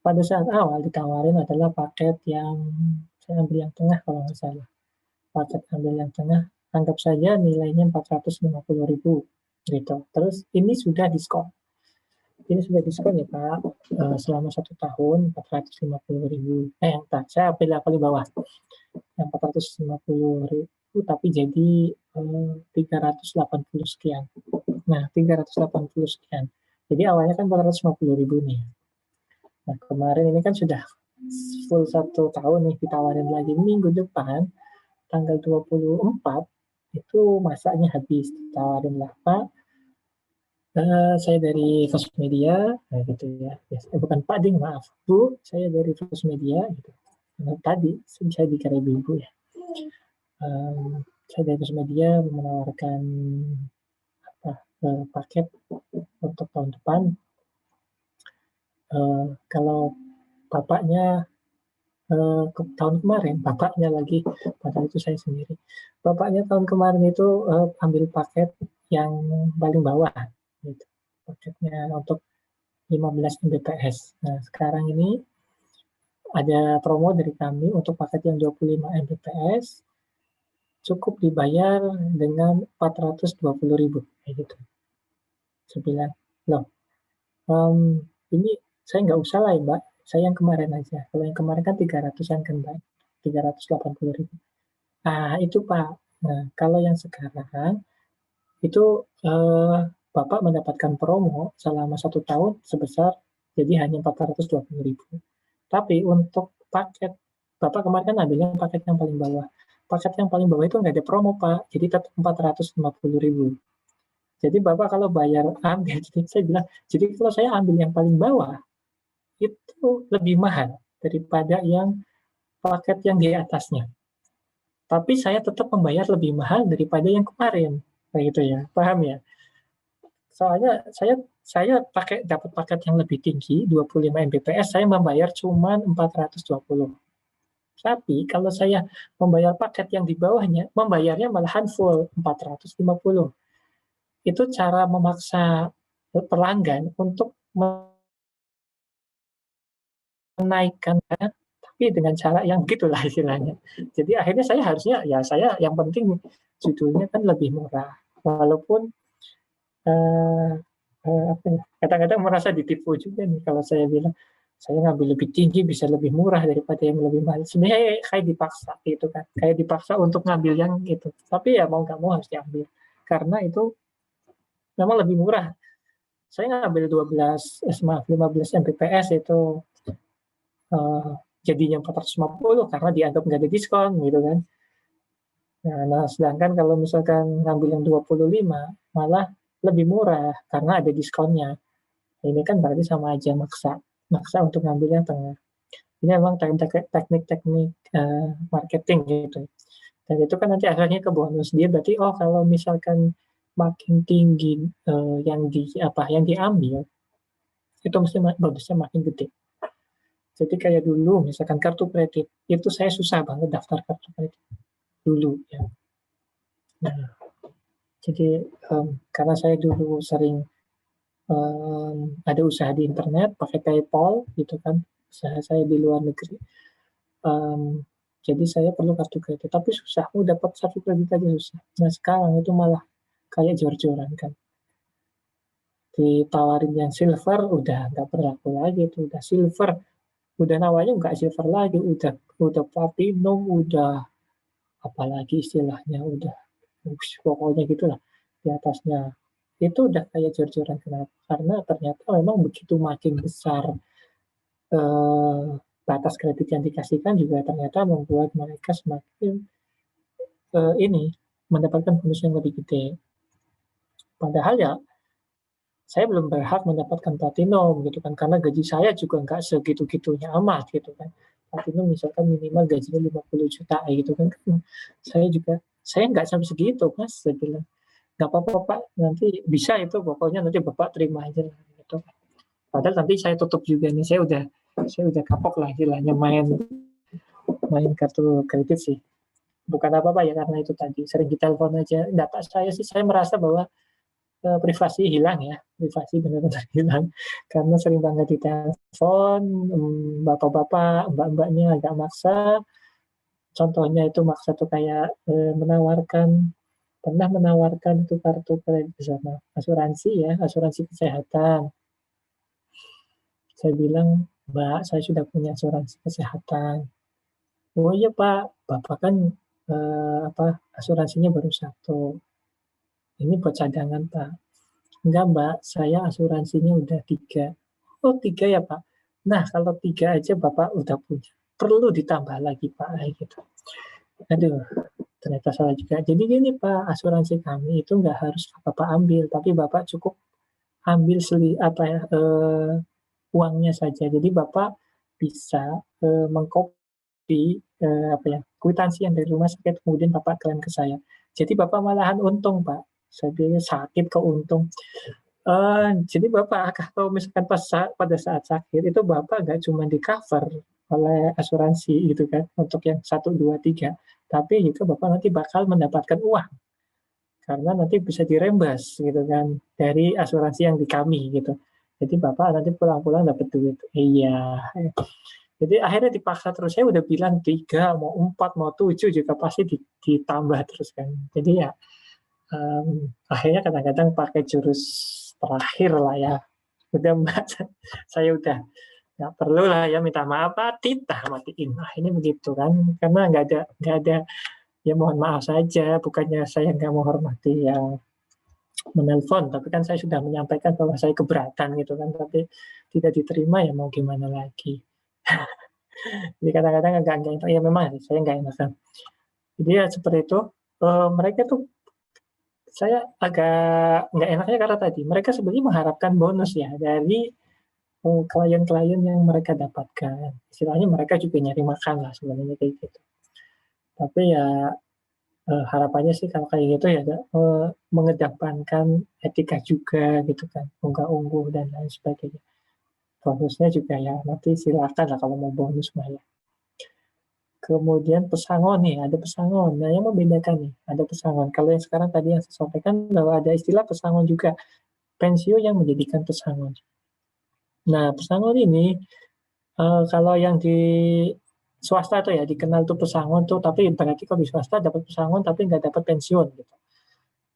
Speaker 1: pada saat awal ditawarin adalah paket yang saya ambil yang tengah kalau nggak salah. Paket ambil yang tengah, anggap saja nilainya 450.000 gitu. Terus ini sudah diskon. Ini sudah diskon ya Pak, selama 1 tahun 450.000. Entar saya ambil level di bawah. Yang 450.000 tapi jadi 380 sekian. Nah, 380 sekian. Jadi awalnya kan 450.000 nih. Nah, kemarin ini kan sudah full 1 tahun nih ditawarin lagi. Minggu depan, tanggal 24, itu masanya habis. Ditawarin lah, Pak, saya dari First Media, nah gitu ya. Bukan Pak Ding, maaf. Bu, saya dari First Media, gitu. Nah, tadi, saya dikira ibu ya. Saya dari First Media menawarkan apa, paket untuk tahun depan Kalau bapaknya tahun kemarin, bapaknya lagi, padahal itu saya sendiri. Bapaknya tahun kemarin itu ambil paket yang paling bawah, gitu. Paketnya untuk 15 Mbps. Nah, sekarang ini ada promo dari kami untuk paket yang 25 Mbps, cukup dibayar dengan 420.000, kayak gitu. Saya bilang, loh, ini saya nggak usah lah ya, Mbak. Saya yang kemarin aja. Kalau yang kemarin kan 300-an kan, Mbak. 380.000. Nah, itu Pak. Nah, kalau yang sekarang itu Bapak mendapatkan promo selama 1 tahun sebesar jadi hanya 420.000. Tapi untuk paket Bapak kemarin kan ambilnya paket yang paling bawah. Paket yang paling bawah itu nggak ada promo Pak, jadi tetap 450.000. Jadi Bapak kalau bayar ambil, jadi saya bilang, jadi kalau saya ambil yang paling bawah itu lebih mahal daripada yang paket yang di atasnya. Tapi saya tetap membayar lebih mahal daripada yang kemarin, kayak gitu ya, paham ya? Soalnya saya dapat paket yang lebih tinggi, 25 Mbps, saya membayar cuma 420. Tapi kalau saya membayar paket yang di bawahnya, membayarnya malahan full 450. Itu cara memaksa pelanggan untuk menaikkan, tapi dengan cara yang begitulah istilahnya. Jadi akhirnya saya harusnya, ya saya yang penting judulnya kan lebih murah. Walaupun eh, apa ya, kadang-kadang merasa ditipu juga nih kalau saya bilang saya ngambil lebih tinggi bisa lebih murah daripada yang lebih mahal. Sebenarnya kayak dipaksa gitu kan, kayak dipaksa untuk ngambil yang gitu. Tapi ya mau nggak mau harus diambil karena itu memang lebih murah. Saya ngambil 15 Mbps itu eh, jadinya 450 karena dianggap nggak ada diskon gitu kan. Nah, sedangkan kalau misalkan ngambil yang 25 malah lebih murah karena ada diskonnya. Ini kan berarti sama aja maksa, maksa untuk ngambil yang tengah. Ini memang teknik-teknik marketing gitu. Dan itu kan nanti akhirnya ke bonus dia. Berarti kalau misalkan makin tinggi yang diambil itu mesti bonusnya makin gede. Jadi kayak dulu misalkan kartu kredit itu saya susah banget daftar kartu kredit dulu ya. Nah, jadi karena saya dulu sering ada usaha di internet pakai PayPal gitu kan, usaha saya di luar negeri. Um, jadi saya perlu kartu kredit, tapi susah. Mau dapat kartu kredit aja susah. Nah sekarang itu malah kayak jor-joran kan. Ditawarin yang silver udah nggak berlaku lagi, itu udah silver, udah nawanya nggak silver lagi, udah platinum, udah apalagi istilahnya, udah pokoknya gitulah di atasnya. Itu udah kayak jor-joran. Kenapa? Karena ternyata memang begitu makin besar eh, batas kredit yang dikasihkan juga ternyata membuat mereka semakin ini mendapatkan bonus yang lebih gede. Padahal ya saya belum berhak mendapatkan platinum gitu kan karena gaji saya juga nggak segitu-gitunya amat gitu kan. Platinum misalkan minimal gajinya 50 juta gitu kan. Saya nggak sampai segitu mas. Saya bilang nggak apa-apa Pak, nanti bisa itu pokoknya nanti Bapak terima aja gitu. Padahal nanti saya tutup juga nih, saya udah kapok lah istilahnya main main kartu kredit sih. Bukan apa-apa ya karena itu tadi sering ditelepon aja. Data saya merasa bahwa privasi hilang ya, privasi benar-benar hilang karena sering banget ditelepon bapak-bapak, mbak-mbaknya agak maksa. Contohnya itu maksa tuh kayak pernah menawarkan itu kartu kredit sama asuransi ya, asuransi kesehatan. Saya bilang, Mbak, saya sudah punya asuransi kesehatan. Oh iya Pak, Bapak kan asuransinya baru satu. Ini buat cadangan Pak. Enggak Mbak, saya asuransinya udah 3. Oh 3 ya Pak. Nah kalau 3 aja Bapak udah punya. Perlu ditambah lagi Pak. Gitu. Aduh, ternyata salah juga. Jadi gini Pak, asuransi kami itu nggak harus Bapak ambil, tapi Bapak cukup ambil uangnya saja. Jadi Bapak bisa mengcopy kwitansi yang dari rumah sakit kemudian Bapak klaim ke saya. Jadi Bapak malahan untung Pak. Saya bilang sakit ke untung. Jadi Bapak kalau misalkan pada saat sakit itu Bapak nggak cuma di-cover oleh asuransi gitu kan, untuk yang 1, 2, 3, tapi juga Bapak nanti bakal mendapatkan uang, karena nanti bisa dirembas gitu kan, dari asuransi yang di kami gitu. Jadi Bapak nanti pulang-pulang dapat duit. Iya, jadi akhirnya dipaksa terus, saya udah bilang 3, mau 4, mau 7 juga pasti ditambah terus kan. Jadi ya, akhirnya kadang-kadang pakai jurus terakhir lah ya. Udah Mbak, saya udah nggak perlu lah ya minta maaf, titah matiin. Nah ini begitu kan, karena nggak ada ya mohon maaf saja, bukannya saya nggak menghormati yang menelpon, tapi kan saya sudah menyampaikan bahwa saya keberatan gitu kan, tapi tidak diterima ya mau gimana lagi. Jadi kadang-kadang agak nggak enak, ya memang saya nggak enakan. Jadi ya seperti itu, mereka tuh saya agak nggak enaknya karena tadi, mereka sebenarnya mengharapkan bonus ya dari klien-klien yang mereka dapatkan. Istilahnya mereka juga nyari makan lah sebenarnya kayak gitu. Tapi ya, harapannya sih kalau kayak gitu ya mengedepankan etika juga gitu kan, unggah-ungguh dan lain sebagainya. Bonusnya juga ya nanti silakan lah kalau mau bonus mah ya. Kemudian pesangon nih, ada pesangon. Nah yang membedakan nih, ada pesangon. Kalau yang sekarang tadi yang saya sampaikan bahwa ada istilah pesangon juga, pensiun yang menjadikan pesangon. Nah pesangon ini, kalau yang di swasta tuh ya dikenal tuh pesangon tuh, tapi berarti kalau di swasta dapat pesangon tapi nggak dapat pensiun gitu.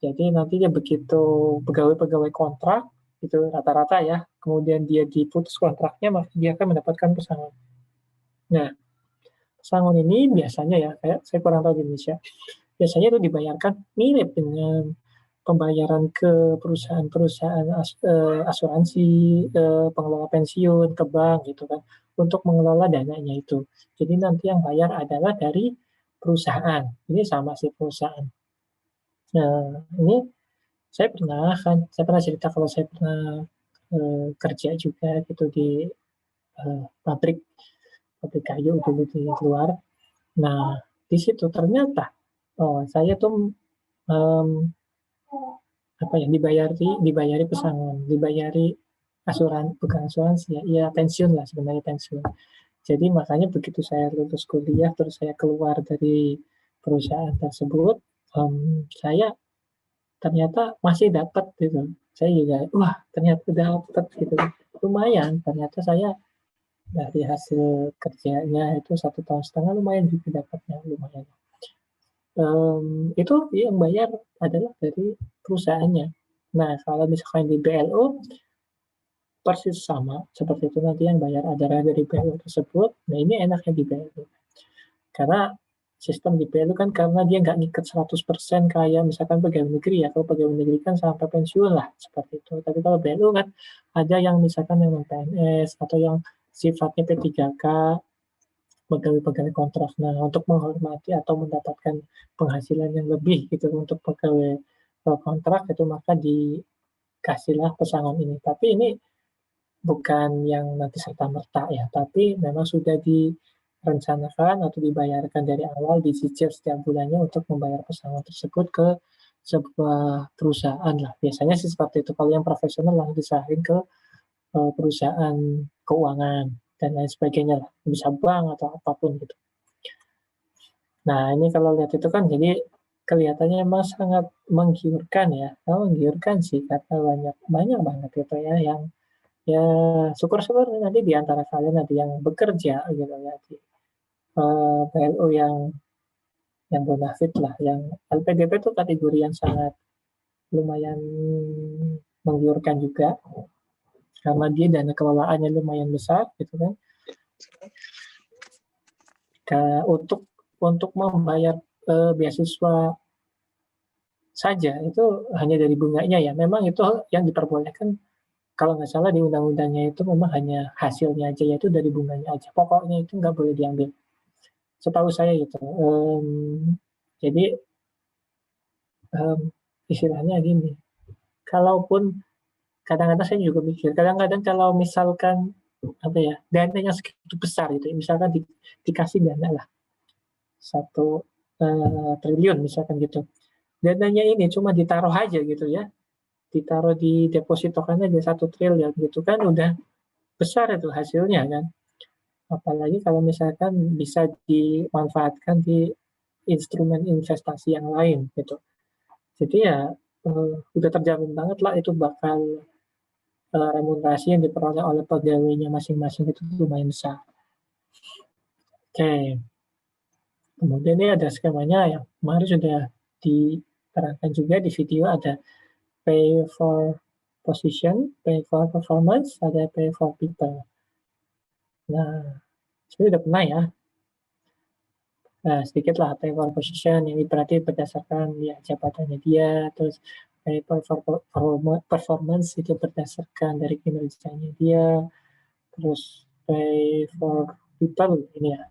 Speaker 1: Jadi nantinya begitu pegawai-pegawai kontrak itu rata-rata ya, kemudian dia diputus kontraknya, maka dia akan mendapatkan pesangon. Nah, pesangon ini biasanya ya, kayak saya kurang tahu di Indonesia, biasanya itu dibayarkan mirip dengan pembayaran ke perusahaan-perusahaan asuransi, pengelola pensiun, ke bank gitu kan, untuk mengelola dananya itu. Jadi nanti yang bayar adalah dari perusahaan, ini sama si perusahaan. Nah, ini saya pernah cerita kalau saya pernah, kerja juga gitu di, pabrik pabrik kayu dulu di luar. Nah, di situ ternyata, saya tuh, mmm apa ya, dibayari pesangon, dibayari bukan asuransi ya, iya pensiun lah sebenarnya pensiun. Jadi makanya begitu saya lulus kuliah, terus saya keluar dari perusahaan tersebut, saya ternyata masih dapat gitu. Saya juga, wah ternyata dapat gitu. Lumayan, ternyata saya dari hasil kerjanya itu 1,5 tahun lumayan juga dapatnya, lumayan. Itu yang bayar adalah dari perusahaannya. Nah, kalau misalkan di BLO persis sama seperti itu, nanti yang bayar adalah dari BLO tersebut. Nah, ini enaknya di BLO. Karena sistem di BLO kan karena dia nggak ngikat 100% kayak misalkan pegawai negeri ya. Kalau pegawai negeri kan sampai pensiun lah, seperti itu. Tapi kalau BLO kan ada yang misalkan yang non-PNS atau yang sifatnya P3K, pegawai-pegawai kontrak. Nah, untuk menghormati atau mendapatkan penghasilan yang lebih gitu untuk pegawai kontrak itu maka dikasihlah pesangon ini. Tapi ini bukan yang nanti serta-merta ya, tapi memang sudah direncanakan atau dibayarkan dari awal, dicicil setiap bulannya untuk membayar pesangon tersebut ke sebuah perusahaan lah. Biasanya sih seperti itu. Kalau yang profesional langsung diserahin ke perusahaan keuangan dan lain sebagainya lah. Bisa bank atau apapun gitu. Nah, ini kalau lihat itu kan jadi kelihatannya memang sangat menggiurkan ya. Menggiurkan sih karena banyak banyak banget gitu ya yang ya syukur-syukur nanti di antara kalian ada yang bekerja gitu ya di PLU yang bonafit lah, yang LPDP itu kategori yang sangat lumayan menggiurkan juga karena dia dana kelolaannya lumayan besar gitu kan. Untuk membayar beasiswa saja itu hanya dari bunganya ya. Memang itu yang diperbolehkan kalau nggak salah di undang-undangnya itu memang hanya hasilnya aja, yaitu dari bunganya aja. Pokoknya itu nggak boleh diambil. Setahu saya gitu. Jadi um, istilahnya gini, kalaupun kadang-kadang saya juga mikir, kadang-kadang kalau misalkan apa ya dananya segitu besar gitu, misalkan dikasih dana lah 1 triliun misalkan gitu, dananya ini cuma ditaruh aja gitu ya, ditaruh di deposito kan aja 1 triliun gitu kan udah besar itu hasilnya kan. Apalagi kalau misalkan bisa dimanfaatkan di instrumen investasi yang lain gitu. Jadi ya, udah terjamin banget lah itu bakal, remunerasi yang diperoleh oleh pegawainya masing-masing itu lumayan besar. Oke, kemudian ini ada skemanya yang kemarin sudah diterangkan juga di video, ada pay for position, pay for performance, ada pay for people. Nah, saya udah pernah ya, sedikit lah pay for position ini berarti berdasarkan ya jabatannya dia, terus pay for performance itu berdasarkan dari kinerjanya dia, terus pay for people ini ya,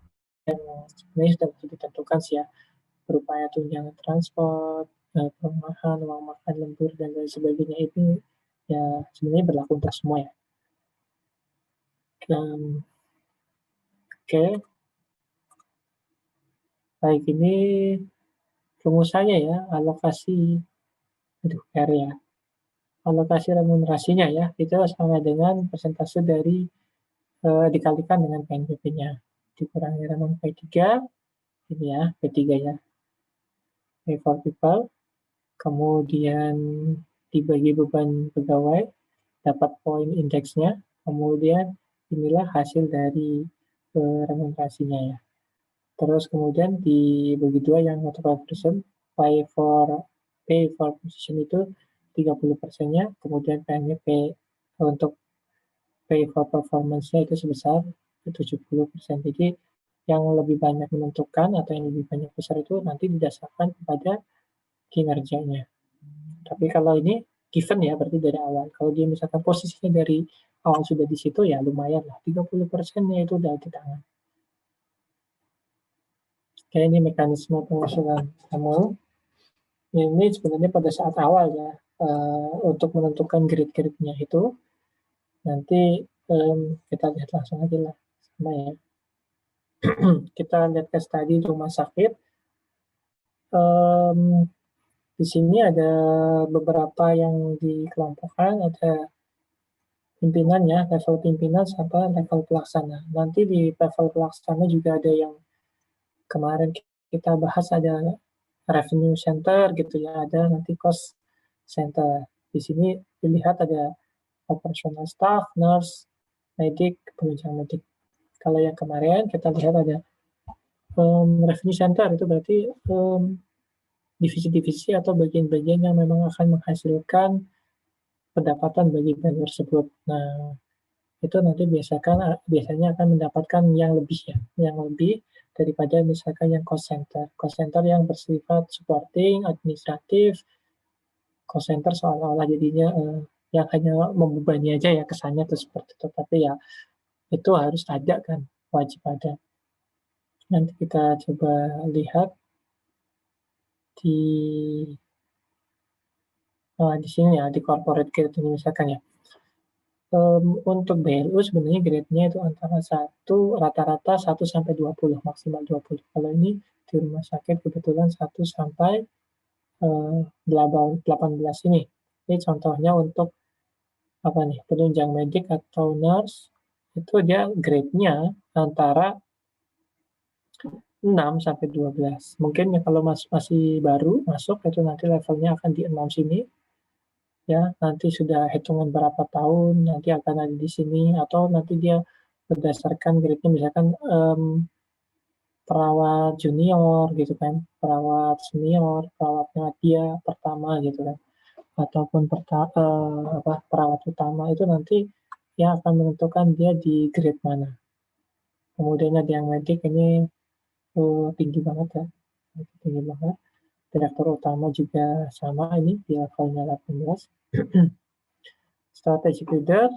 Speaker 1: yang sebenarnya sudah ditentukan sih ya, berupa tunjangan transport, perumahan, uang makan, lembur, dan lain sebagainya itu ya sebenarnya berlaku untuk semua ya. Oke, baik ini rumusannya ya, R ya, alokasi remunerasinya ya, itu sama dengan persentase dari, dikalikan dengan PNBP-nya, dikurangi dengan P3, ini ya, P3 ya, pay for people, kemudian dibagi beban pegawai, dapat poin indeksnya, kemudian inilah hasil dari, remunerasinya ya. Terus kemudian dibagi 2 yang 45%, pay for pay for position itu 30%-nya, kemudian PNBP untuk pay for performance-nya itu sebesar 70%. Jadi yang lebih banyak menentukan atau yang lebih banyak besar itu nanti didasarkan kepada kinerjanya. Tapi kalau ini given ya, berarti dari awal. Kalau dia misalkan posisinya dari awal sudah di situ, ya lumayan lah, 30%-nya itu udah di tangan. Oke, ini mekanisme pengusulan kamu. Ini sebenarnya pada saat awal ya, untuk menentukan grade-grade-nya itu, nanti, kita lihat langsung aja lah, sama ya. Kita lihat case study rumah sakit, mmm, di sini ada beberapa yang dikelompokkan, ada pimpinan ya, level pimpinan sampai level pelaksana. Nanti di level pelaksana juga ada yang kemarin kita bahas, ada revenue center gitu ya, ada nanti cost center. Di sini dilihat ada operational staff, nurse, medik, penunjang medik. Kalau yang kemarin kita lihat ada revenue center itu berarti divisi-divisi atau bagian-bagian yang memang akan menghasilkan pendapatan bagi brand tersebut. Nah, itu nanti biasanya akan mendapatkan yang lebih ya, yang lebih daripada misalkan yang cost center. Cost center yang bersifat supporting, administratif, cost center seolah-olah jadinya yang hanya membebani aja ya kesannya tuh seperti itu. Tapi ya itu harus ada kan, wajib ada. Nanti kita coba lihat di di sini ya, di corporate grade ini misalkan ya. Untuk BLU sebenarnya grade-nya itu antara rata-rata 1 sampai 20, maksimal 20. Kalau ini di rumah sakit kebetulan 1 sampai 18 ini. Ini contohnya untuk apa nih, penunjang medik atau nurse, itu dia grade-nya antara 6 sampai 12. Mungkin ya kalau masih baru masuk itu nanti levelnya akan di 6 sini, ya, nanti sudah hitungan berapa tahun, nanti akan ada di sini, atau nanti dia berdasarkan grade-nya misalkan, perawat junior gitu kan, perawat senior, perawatnya dia pertama gitu kan, ataupun perawat utama itu nanti yang akan menentukan dia di grade mana. Kemudian ada yang medik ini, tinggi banget ya, tinggi banget. Direktur utama juga sama ini di levelnya 18. Strategic leader,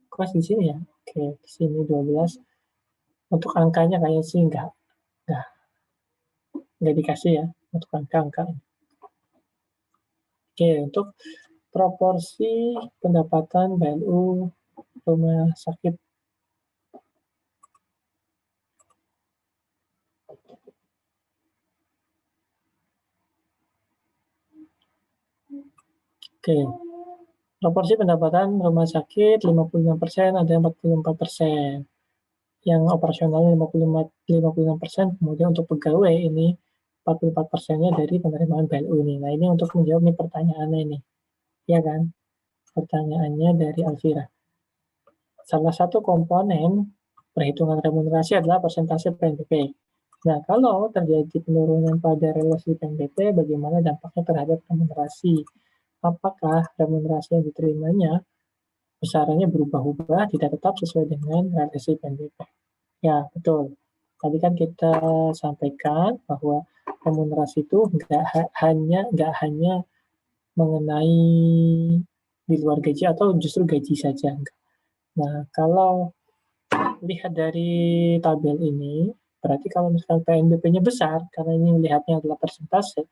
Speaker 1: kelas di sini ya? Oke, di sini 12. Untuk angkanya kayaknya sih nggak nggak dikasih ya, untuk angka-angka. Oke, untuk proporsi pendapatan BLU rumah sakit. Oke, Proporsi pendapatan rumah sakit 55%, ada 44%. Yang operasional 56%, kemudian untuk pegawai ini 44%-nya dari penerimaan BLU ini. Nah, ini untuk menjawab nih pertanyaannya ini, ya kan? Pertanyaannya dari Alfira. Salah satu komponen perhitungan remunerasi adalah persentase PNBP. Nah, kalau terjadi penurunan pada relasi PNBP, bagaimana dampaknya terhadap remunerasi? Apakah remunerasi yang diterimanya besarannya berubah-ubah, tidak tetap sesuai dengan relasi PNBP? Ya, betul. Tadi kan kita sampaikan bahwa remunerasi itu nggak hanya mengenai di luar gaji atau justru gaji saja. Nah, kalau lihat dari tabel ini, berarti kalau misalkan PNBP-nya besar, karena ini melihatnya adalah persentase,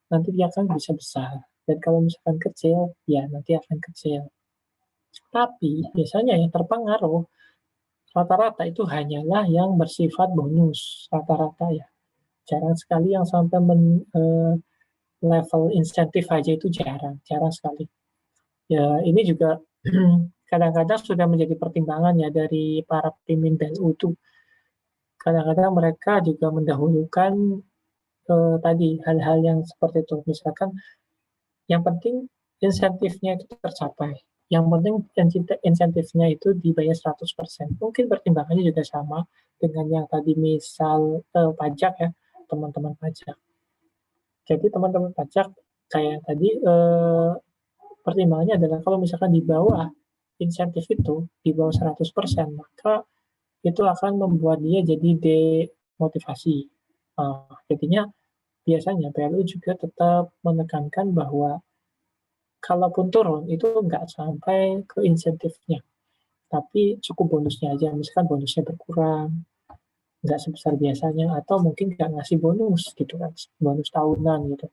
Speaker 1: nanti dia akan bisa besar. Dan kalau misalkan kecil, ya nanti akan kecil. Tapi biasanya yang terpengaruh rata-rata itu hanyalah yang bersifat bonus, rata-rata ya. Jarang sekali yang sampai level insentif aja itu jarang, jarang sekali. Ya, ini juga kadang-kadang sudah menjadi pertimbangan ya dari para pemimpin BLU itu. Kadang-kadang mereka juga mendahulukan tadi hal-hal yang seperti itu. Misalkan yang penting insentifnya itu tercapai. Yang penting insentifnya itu dibayar 100%. Mungkin pertimbangannya juga sama dengan yang tadi misal pajak ya, teman-teman pajak. Jadi teman-teman pajak kayak tadi pertimbangannya adalah kalau misalkan di bawah insentif itu di bawah 100%, maka itu akan membuat dia jadi demotivasi. Jadinya biasanya PLU juga tetap menekankan bahwa kalaupun turun itu nggak sampai ke insentifnya, tapi cukup bonusnya aja. Misalkan bonusnya berkurang, nggak sebesar biasanya, atau mungkin nggak ngasih bonus gitu kan, bonus tahunan gitu.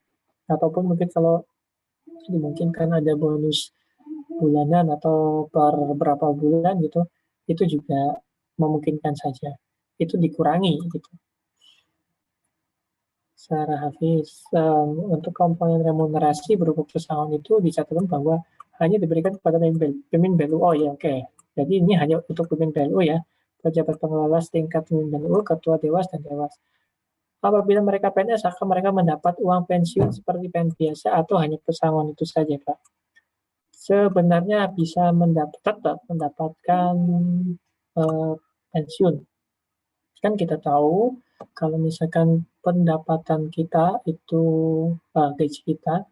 Speaker 1: Ataupun mungkin kalau dimungkinkan ada bonus bulanan atau per berapa bulan gitu, itu juga memungkinkan saja. Itu dikurangi gitu. Secara Hafiz, untuk komponen remunerasi berupa pesangon itu dicatatkan bahwa hanya diberikan kepada pemimpin BLU. Oh ya, oke. Jadi ini hanya untuk pemimpin BLU ya, pejabat pengelola setingkat pemimpin BLU, ketua dewas dan dewas. Apabila mereka PNS, akan mereka mendapat uang pensiun seperti PNS biasa atau hanya pesangon itu saja, Pak? Sebenarnya bisa tetap mendapatkan pensiun. Kan kita tahu kalau misalkan pendapatan kita itu gaji kita,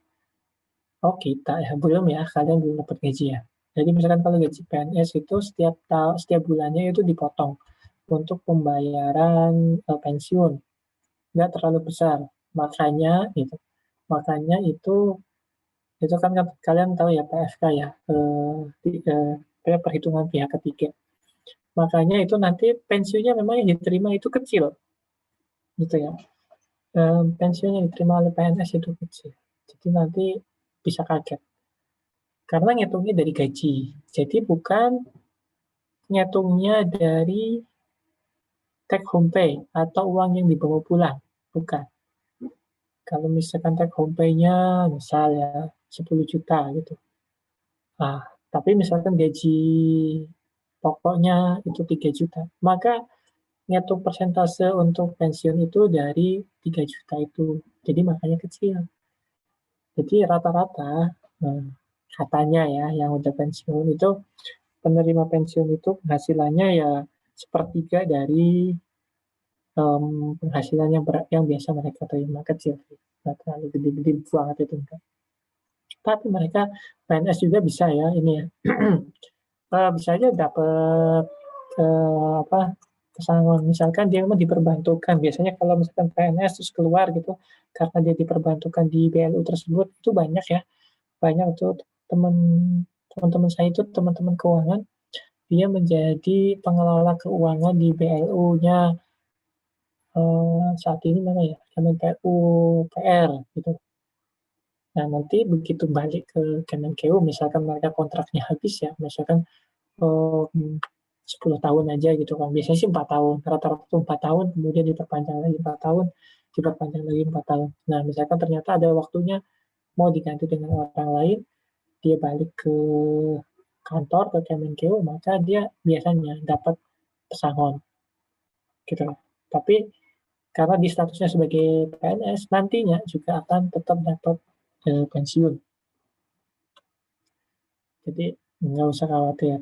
Speaker 1: oh kita ya belum ya, kalian belum dapat gaji ya. Jadi misalkan kalau gaji PNS itu setiap bulannya itu dipotong untuk pembayaran pensiun, nggak terlalu besar. Makanya itu, makanya itu kan kalian tahu ya PFK ya, perhitungan pihak ketiga. Makanya itu nanti pensiunnya memang yang diterima itu kecil, gitu ya. Pensiun yang diterima oleh PNS itu kecil. Jadi nanti bisa kaget. Karena ngitungnya dari gaji. Jadi bukan ngitungnya dari take home pay atau uang yang dibawa pulang. Bukan. Kalau misalkan take home pay-nya misal ya 10 juta gitu. Nah, tapi misalkan gaji pokoknya itu 3 juta. Maka ngitung persentase untuk pensiun itu dari 3 juta itu. Jadi makanya kecil. Jadi rata-rata katanya ya yang udah pensiun itu penerima pensiun itu penghasilannya ya sepertiga dari penghasilan yang biasa mereka terima, kecil sih. Nggak terlalu gede-gede banget itu enggak. Tapi mereka PNS juga bisa ya ini ya. Bisa aja dapat apa pesangon. Misalkan dia memang diperbantukan. Biasanya kalau misalkan PNS terus keluar gitu karena dia diperbantukan di BLU tersebut itu banyak ya. Banyak tuh teman teman-teman saya itu teman-teman keuangan, dia menjadi pengelola keuangan di BLU-nya saat ini mana ya, Kemenpu PR gitu. Nah nanti begitu balik ke Kemenkeu, misalkan mereka kontraknya habis ya, misalkan 10 tahun aja gitu kan, biasanya sih 4 tahun, rata-rata 4 tahun, kemudian diperpanjang lagi 4 tahun, diperpanjang lagi 4 tahun. Nah misalkan ternyata ada waktunya mau diganti dengan orang lain, dia balik ke kantor, ke Kemenkeu, maka dia biasanya dapat pesangon, gitu. Tapi karena di statusnya sebagai PNS, nantinya juga akan tetap dapat pensiun. Jadi nggak usah khawatir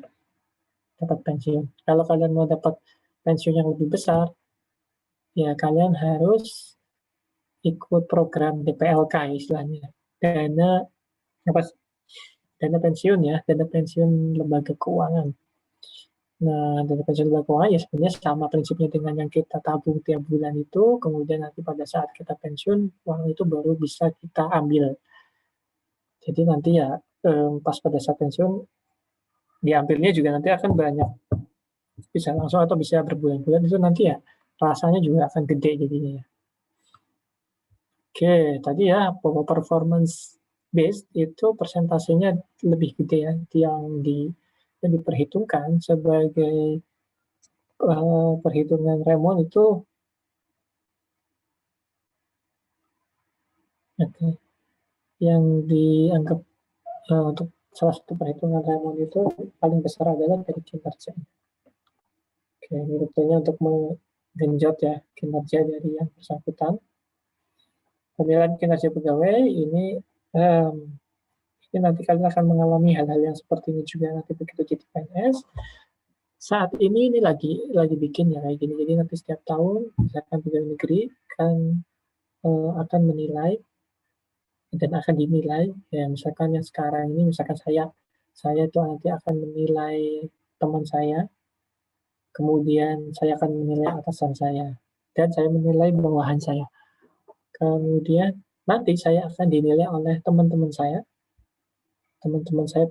Speaker 1: dapat pensiun. Kalau kalian mau dapat pensiun yang lebih besar, ya kalian harus ikut program DPLK istilahnya. Dana apa? Dana pensiun ya, dana pensiun lembaga keuangan. Nah, dana pensiun lembaga keuangan ya sebenarnya sama prinsipnya dengan yang kita tabung tiap bulan itu, kemudian nanti pada saat kita pensiun, uang itu baru bisa kita ambil. Jadi nanti ya pas pada saat pensiun diambilnya juga nanti akan banyak, bisa langsung atau bisa berbulan-bulan, itu nanti ya rasanya juga akan gede jadinya ya. Oke, tadi ya performance based itu persentasenya lebih gede ya, yang diperhitungkan sebagai perhitungan Raymond itu yang dianggap untuk salah satu perhitungan Raymond itu paling besar adalah dari kinerja. Oke, ini rutenya untuk menggenjot ya kinerja dari yang bersangkutan. Penilaian kinerja pegawai ini nanti kalian akan mengalami hal-hal yang seperti ini juga nanti begitu jadi PNS. Saat ini lagi bikin ya kayak gini. Jadi nanti setiap tahun misalkan pegawai negeri akan menilai dan akan dinilai ya, misalkan yang sekarang ini misalkan saya itu nanti akan menilai teman saya, kemudian saya akan menilai atasan saya, dan saya menilai bawahan saya. Kemudian nanti saya akan dinilai oleh teman-teman saya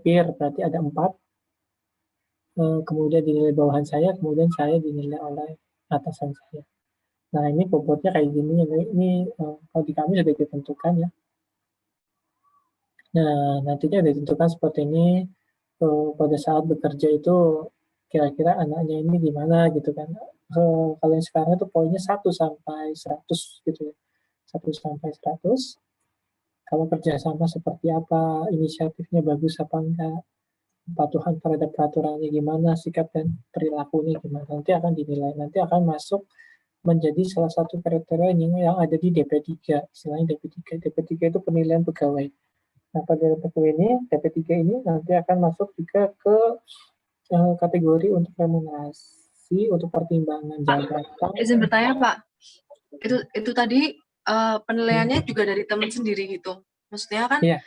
Speaker 1: peer, berarti ada 4, kemudian dinilai bawahan saya, kemudian saya dinilai oleh atasan saya. Nah, ini bobotnya kayak gini, ini kalau di kami sudah ditentukan ya. Nah, nantinya udah ditentukan seperti ini, pada saat bekerja itu kira-kira anaknya ini gimana gitu kan. Kalau yang sekarang itu poinnya 1 sampai 100 gitu ya, 1 sampai 100. Kalau kerjasama seperti apa, inisiatifnya bagus apa enggak, kepatuhan terhadap peraturannya gimana, sikap dan perilakunya gimana, nanti akan dinilai, nanti akan masuk menjadi salah satu kriteria yang ada di DP3, istilahnya DP3. DP3 itu penilaian pegawai. Nah, pada pegawai ini, DP3 ini nanti akan masuk juga ke kategori untuk remunerasi, untuk pertimbangan jabatan.
Speaker 2: Izin bertanya Pak, itu tadi penilaiannya juga dari teman sendiri gitu. Maksudnya kan
Speaker 1: yeah.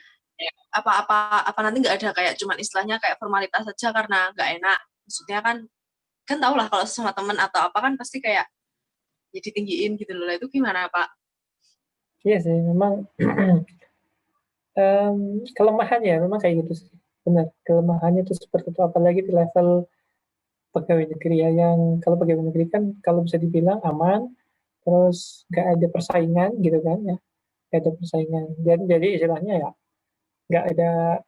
Speaker 2: apa nanti nggak ada kayak cuman istilahnya kayak formalitas saja karena nggak enak. Maksudnya kan tau lah kalau sama teman atau apa kan pasti kayak ya ditinggiin gitu loh. Itu gimana Pak?
Speaker 1: Iya sih, memang kelemahannya memang kayak gitu sih. Benar, kelemahannya itu seperti itu, apalagi di level pegawai negeri ya, yang kalau pegawai negeri kan kalau bisa dibilang aman, terus nggak ada persaingan gitu kan ya, nggak ada persaingan. Jadi istilahnya ya nggak ada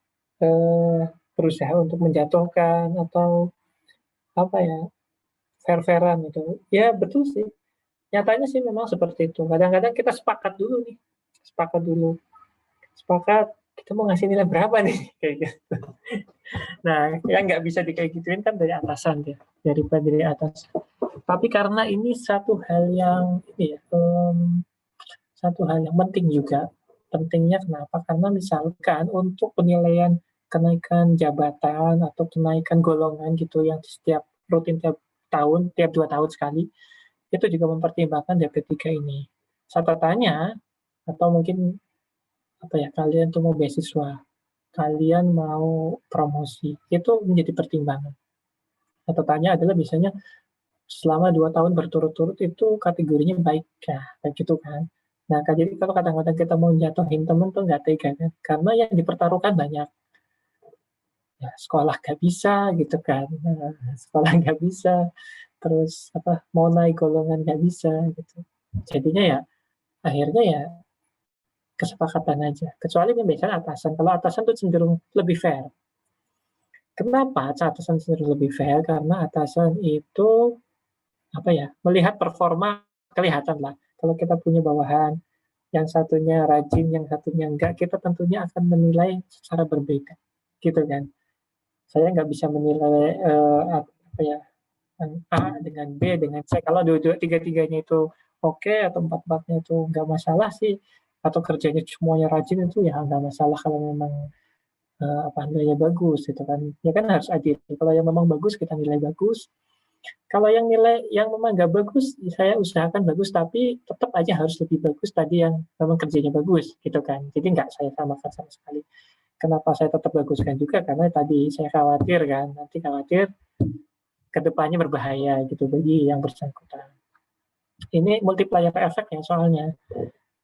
Speaker 1: berusaha untuk menjatuhkan atau apa ya, fair-fairan gitu. Ya betul sih, nyatanya sih memang seperti itu. Kadang-kadang kita sepakat dulu, sepakat kita mau ngasih nilai berapa nih kayak gitu. Nah, yang nggak bisa kayak gituin kan dari atasan ya, dari atas. Tapi karena ini satu hal yang ini ya, satu hal yang penting juga. Pentingnya kenapa? Karena misalkan untuk penilaian kenaikan jabatan atau kenaikan golongan gitu yang setiap rutin tiap tahun, tiap 2 tahun sekali, itu juga mempertimbangkan DP3 ini. Catatannya, atau mungkin apa ya, kalian tuh mau beasiswa, kalian mau promosi, itu menjadi pertimbangan. Catatannya adalah biasanya selama 2 tahun berturut-turut itu kategorinya baik ya, kayak gitu kan. Nah, jadi kalau kadang-kadang kita mau jatuhin temen tuh nggak tega kan, karena yang dipertaruhkan banyak. Ya, sekolah nggak bisa gitu kan, sekolah nggak bisa, terus apa mau naik golongan nggak bisa gitu. Jadinya ya akhirnya ya kesepakatan aja. Kecuali kan biasanya atasan. Kalau atasan tuh cenderung lebih fair. Kenapa atasan cenderung lebih fair? Karena atasan itu apa ya, melihat performa kelihatan lah. Kalau kita punya bawahan, yang satunya rajin, yang satunya enggak, kita tentunya akan menilai secara berbeda. gitu kan. Saya nggak bisa menilai apa ya, A dengan B dengan C. Kalau dua-dua tiga-tiganya itu oke atau empat-empatnya itu nggak masalah sih, atau kerjanya semuanya rajin itu ya nggak masalah kalau memang apa nilainya bagus gitu kan. Ya kan harus adil. Kalau yang memang bagus kita nilai bagus. Kalau yang nilai yang memang nggak bagus, saya usahakan bagus tapi tetap aja harus lebih bagus tadi yang memang kerjanya bagus gitu kan. Jadi nggak saya samakan sama sekali. Kenapa saya tetap baguskan juga karena tadi saya khawatir kan nanti khawatir kedepannya berbahaya gitu bagi yang bersangkutan. Ini multiplier effect ya soalnya.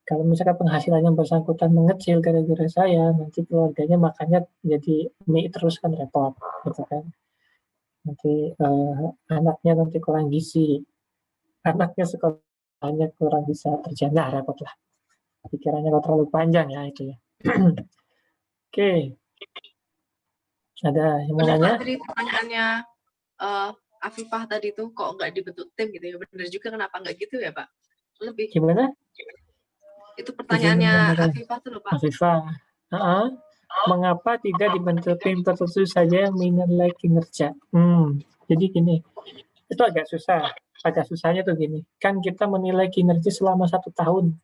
Speaker 1: Kalau misalkan penghasilan yang bersangkutan mengecil gara-gara saya, nanti keluarganya makannya jadi mie terus kan repot, gitu kan. Nanti anaknya nanti kurang gizi, anaknya sekolahnya kurang bisa terjaga, repot lah. Pikirannya kalau terlalu panjang ya itu ya. Oke, ada yang mau
Speaker 2: Benar
Speaker 1: nanya?
Speaker 2: Pak, tadi pertanyaannya Afifah tadi tuh kok nggak dibentuk tim gitu ya. Benar juga kenapa nggak gitu ya Pak? Lebih.
Speaker 1: Gimana?
Speaker 2: Itu
Speaker 1: Izin
Speaker 2: pertanyaannya
Speaker 1: menambahkan.
Speaker 2: Afifah tuh loh Pak.
Speaker 1: Afifah, mengapa tidak dibentuk tim tertentu saja yang menilai kinerja? Jadi gini, itu agak susah. Agak susahnya tuh gini, kan kita menilai kinerja selama 1 tahun.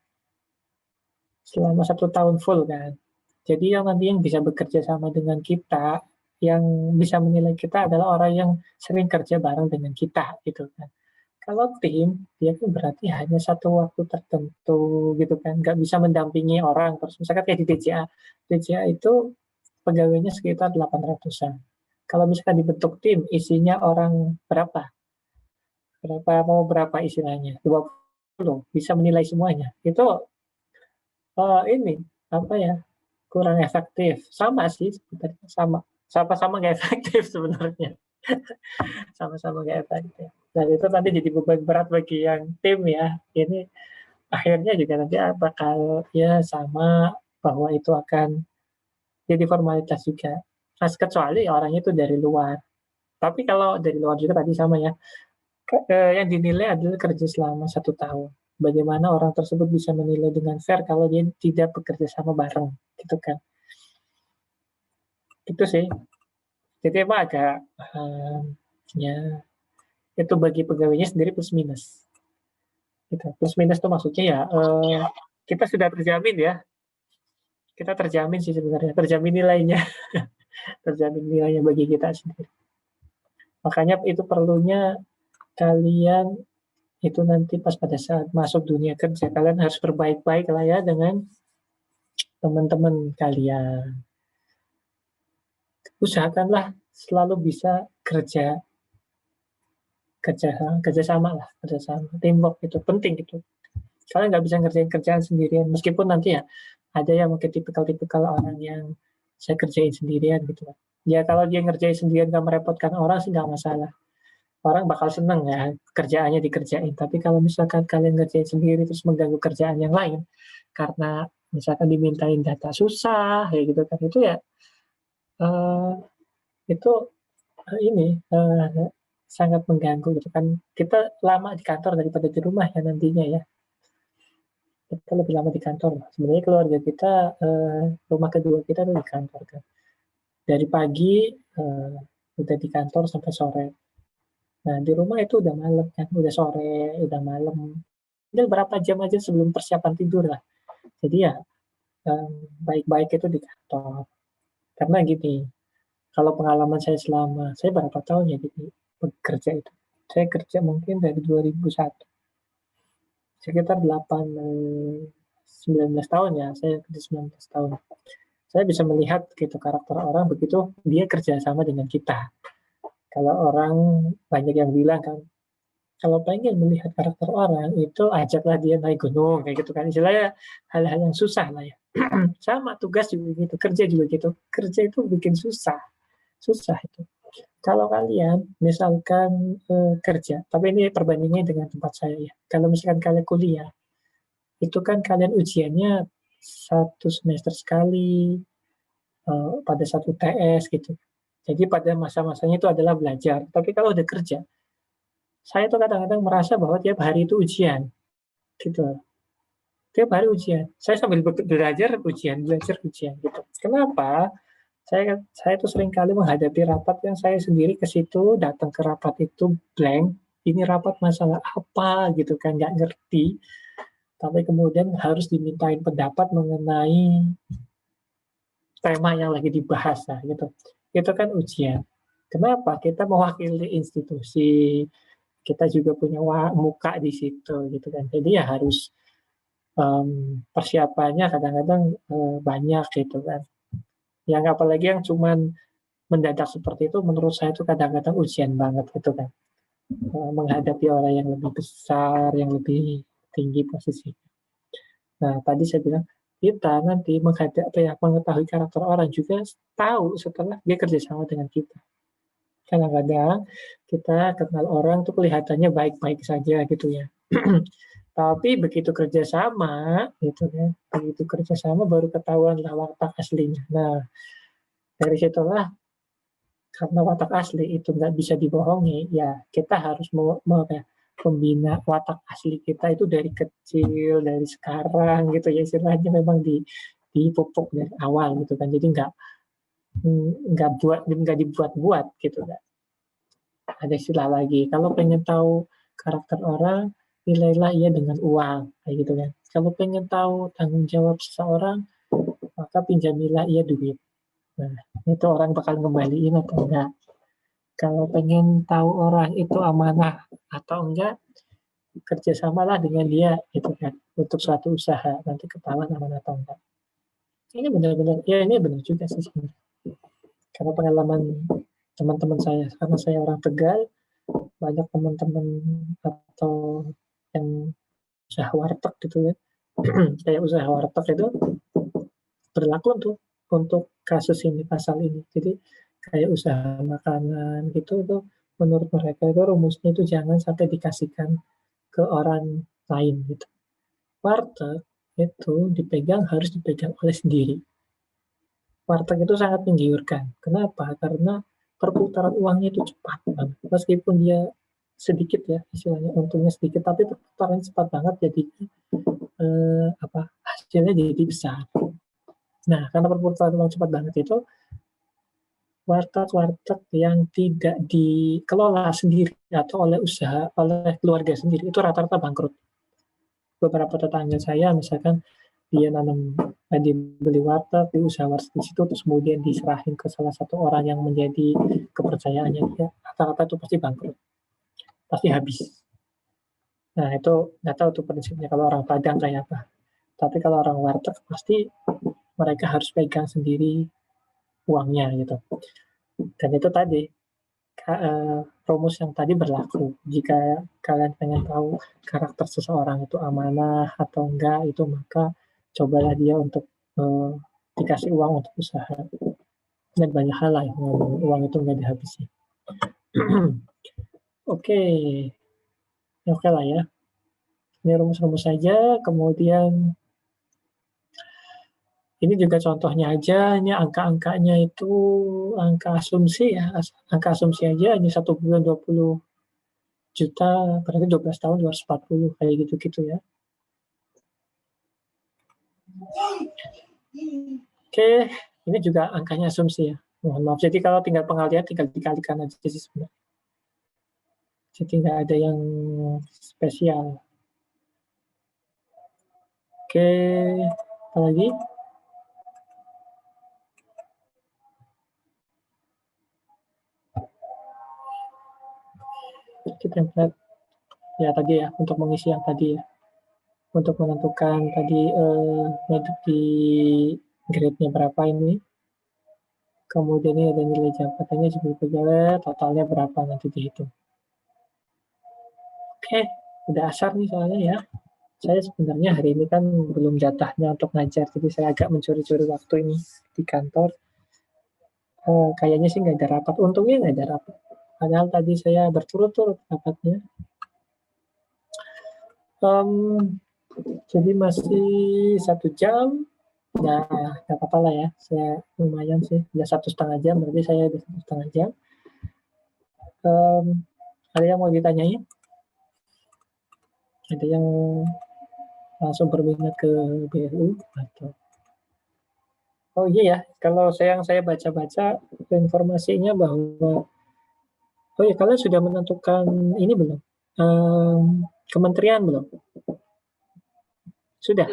Speaker 1: Selama 1 tahun full kan. Jadi yang nanti yang bisa bekerja sama dengan kita, yang bisa menilai kita adalah orang yang sering kerja bareng dengan kita gitu kan. Kalau tim, dia kan berarti hanya satu waktu tertentu gitu kan, nggak bisa mendampingi orang terus. Misalkan kayak di DJA, DJA itu pegawainya sekitar 800-an. Kalau misalkan dibentuk tim, isinya orang berapa? Berapa istilahnya? 20 bisa menilai semuanya. Itu ini apa ya? Kurang efektif. Sama sih sebenarnya sama. Sama-sama nggak efektif sebenarnya. Sama-sama nggak efektif. Dan itu nanti jadi beban berat bagi yang tim ya. Ini akhirnya juga nanti bakal ya sama bahwa itu akan jadi formalitas juga. Nah, kecuali orangnya itu dari luar. Tapi kalau dari luar juga tadi sama ya, yang dinilai adalah kerja selama 1 tahun. Bagaimana orang tersebut bisa menilai dengan fair kalau dia tidak bekerja sama bareng, gitu kan? Itu sih. Jadi emang agak ya itu bagi pegawainya sendiri plus minus. Gitu. Plus minus itu maksudnya ya kita sudah terjamin ya, kita terjamin sih sebenarnya, terjamin nilainya, terjamin nilainya bagi kita sendiri. Makanya itu perlunya kalian itu nanti pas pada saat masuk dunia kerja kalian harus berbaik-baik lah ya dengan teman-teman kalian. Usahakanlah selalu bisa kerja kerja kerja sama lah, kerja sama, teamwork itu penting gitu. Kalian nggak bisa ngerjain kerjaan sendirian, meskipun nanti ya ada yang mungkin tipikal-tipikal orang yang saya kerjain sendirian gitu. Ya kalau dia ngerjain sendirian nggak merepotkan orang sih nggak masalah. Orang bakal seneng ya kerjaannya dikerjain. Tapi kalau misalkan kalian ngerjain sendiri terus mengganggu kerjaan yang lain, karena misalkan dimintain data susah, kayak gitu kan, itu ya uh, itu ini sangat mengganggu gitu kan. Kita lama di kantor daripada di rumah ya nantinya ya. Kita lebih lama di kantor. Sebenarnya keluarga kita, rumah kedua kita tuh di kantor kan. Dari pagi udah di kantor sampai sore. Nah di rumah itu udah malam kan, udah sore, udah malam. Tinggal berapa jam aja sebelum persiapan tidur lah. Jadi ya baik-baik itu di kantor. Karena gini, kalau pengalaman saya saya berapa tahun ya di bekerja itu. Saya kerja mungkin dari 2001, sekitar 19 tahun ya, saya kerja 19 tahun. Saya bisa melihat gitu karakter orang begitu dia kerja sama dengan kita. Kalau orang banyak yang bilang kan, kalau pengen melihat karakter orang itu ajaklah dia naik gunung kayak gitu kan. Istilahnya hal-hal yang susah lah ya. Sama tugas juga gitu, kerja juga gitu. Kerja itu bikin susah, susah itu. Kalau kalian misalkan kerja, tapi ini perbandingannya dengan tempat saya ya. Kalau misalkan kalian kuliah, itu kan kalian ujiannya 1 semester sekali, pada satu TS gitu. Jadi pada masa-masanya itu adalah belajar. Tapi kalau udah kerja, saya tuh kadang-kadang merasa bahwa tiap hari itu ujian, gitu. Tiap hari ujian. Saya sambil belajar ujian, gitu. Kenapa? Saya tuh sering kali menghadapi rapat yang saya sendiri ke situ, datang ke rapat itu blank, ini rapat masalah apa gitu kan, nggak ngerti, tapi kemudian harus dimintain pendapat mengenai tema yang lagi dibahas, nah gitu. Itu kan ujian. Kenapa? Kita mewakili institusi, kita juga punya muka di situ gitu kan. Jadi ya harus, persiapannya kadang-kadang, banyak gitu kan. Yang apalagi yang cuman mendadak seperti itu menurut saya itu kadang-kadang ujian banget gitu kan. Menghadapi orang yang lebih besar, yang lebih tinggi posisi. Nah, tadi saya bilang, kita nanti mengetahui karakter orang juga tahu setelah dia kerjasama dengan kita. Kadang-kadang kita kenal orang tuh kelihatannya baik-baik saja gitu ya. Tapi begitu kerjasama gitu kan, begitu kerjasama baru ketahuanlah watak aslinya. Nah, dari situlah karena watak asli itu nggak bisa dibohongi, ya kita harus membina watak asli kita itu dari kecil, dari sekarang gitu ya, istilahnya memang dipupuk dari awal gitu kan. Jadi nggak dibuat-buat gitu kan. Ada istilah lagi, kalau pengen tahu karakter orang, nilailah ia dengan uang, kayak gitu kan. Kalau pengen tahu tanggung jawab seseorang, maka pinjamilah ia duit. Nah, itu orang bakal ngembaliin atau enggak. Kalau pengen tahu orang itu amanah atau enggak, kerjasamalah dengan dia gitu kan untuk suatu usaha, nanti ketahuan amanah atau enggak. Ini benar-benar, ya ini benar juga sih sebenarnya. Karena pengalaman teman-teman saya, karena saya orang Tegal, banyak teman-teman atau yang usaha warteg gitu ya, kayak usaha warteg itu berlaku untuk kasus ini, pasal ini. Jadi kayak usaha makanan gitu itu menurut mereka itu rumusnya itu jangan sampai dikasihkan ke orang lain gitu. Warteg itu harus dipegang oleh sendiri. Warteg itu sangat menggiurkan. Kenapa? Karena perputaran uangnya itu cepat banget. Meskipun dia sedikit ya istilahnya untungnya sedikit, tapi perputaran cepat banget jadi hasilnya jadi besar. Nah, karena perputaran uang cepat banget itu, warteg-warteg yang tidak dikelola sendiri atau oleh keluarga sendiri itu rata-rata bangkrut. Beberapa tetangga saya misalkan dia dibeli warteg, di usaha warteg di situ, terus kemudian diserahin ke salah satu orang yang menjadi kepercayaannya dia, rata-rata itu pasti bangkrut, pasti habis. Nah itu nggak tahu tuh prinsipnya kalau orang Padang kayak apa. Tapi kalau orang warteg pasti mereka harus pegang sendiri uangnya gitu. Dan itu tadi rumus yang tadi berlaku. Jika kalian pengen tahu karakter seseorang itu amanah atau enggak, itu maka cobalah dia untuk dikasih uang untuk usaha. Dan banyak hal lah yang uang itu nggak dihabisi. Oke, oke lah ya. Ini rumus-rumus saja. Kemudian ini juga contohnya aja. Ini angka-angkanya itu angka asumsi ya. Angka asumsi aja. Ini 1 bulan 20 juta, berarti 12 tahun 240 kayak gitu-gitu ya. Oke, ini juga angkanya asumsi ya. Mohon maaf. Jadi kalau tinggal pengalian tinggal dikalikan aja sih sebenarnya. Jadi nggak ada yang spesial. Oke, apa lagi? Kita template ya tadi ya untuk mengisi yang tadi ya. Untuk menentukan tadi di grade-nya berapa ini. Kemudian ini ada nilai jabatannya juga pegawai, totalnya berapa nanti dihitung. Oke, udah asar nih soalnya ya. Saya sebenarnya hari ini kan belum jatahnya untuk ngajar, jadi saya agak mencuri-curi waktu ini di kantor. Kayaknya sih nggak ada rapat, untungnya nggak ada rapat. Padahal tadi saya berturut-turut rapatnya. Jadi masih 1 jam, ya nggak apa-apa lah ya. Saya lumayan sih, udah 1,5 jam, berarti saya udah 1,5 jam. Ada yang mau ditanyain? Ada yang langsung berminat ke BLU atau Oh iya ya, kalau saya baca-baca informasinya bahwa oh ya kalian sudah menentukan ini belum? Kementerian belum? Sudah?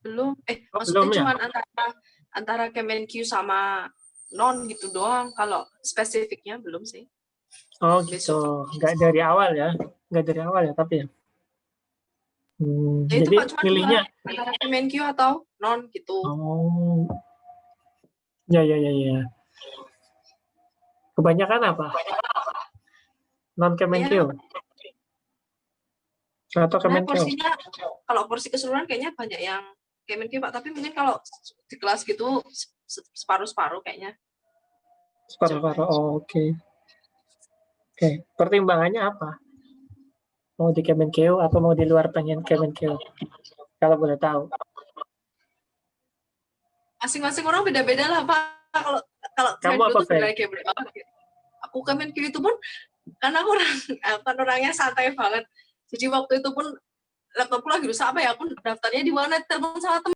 Speaker 2: Belum,
Speaker 1: Oh,
Speaker 2: maksudnya
Speaker 1: belum ya?
Speaker 2: cuman antara Kemenq sama non gitu doang. Kalau spesifiknya belum sih.
Speaker 1: Oh gitu,
Speaker 2: Besok.
Speaker 1: nggak dari awal ya? Nggak dari awal ya tapi ya?
Speaker 2: Ya itu
Speaker 1: Jadi
Speaker 2: Pak, cuma dua,
Speaker 1: pilihnya,
Speaker 2: antara Kemenq atau non gitu.
Speaker 1: oh ya ya ya ya. Kebanyakan apa? Non Kemenkeu
Speaker 2: Ya,
Speaker 1: atau
Speaker 2: sebenarnya
Speaker 1: Kemenkeu?
Speaker 2: porsinya, kalau porsi keseluruhan kayaknya banyak yang Kemenq Pak, tapi mungkin kalau di kelas gitu separuh-separuh kayaknya.
Speaker 1: Separuh-separuh. Oh, oke. Oke. Pertimbangannya apa? Mau di Kemenkeu atau mau di luar pengen Kemenkeu? Kalau boleh tahu.
Speaker 2: Masing-masing orang beda-beda lah Pak. Kalau kalau saya
Speaker 1: Kamu
Speaker 2: dulu
Speaker 1: apa,
Speaker 2: tuh
Speaker 1: Fe?
Speaker 2: benar kayak aku Kemenq itu pun karena aku orangnya santai banget. Jadi waktu itu pun laptopku lagi rusak, apa ya, aku daftarnya di mana, telepon sama temen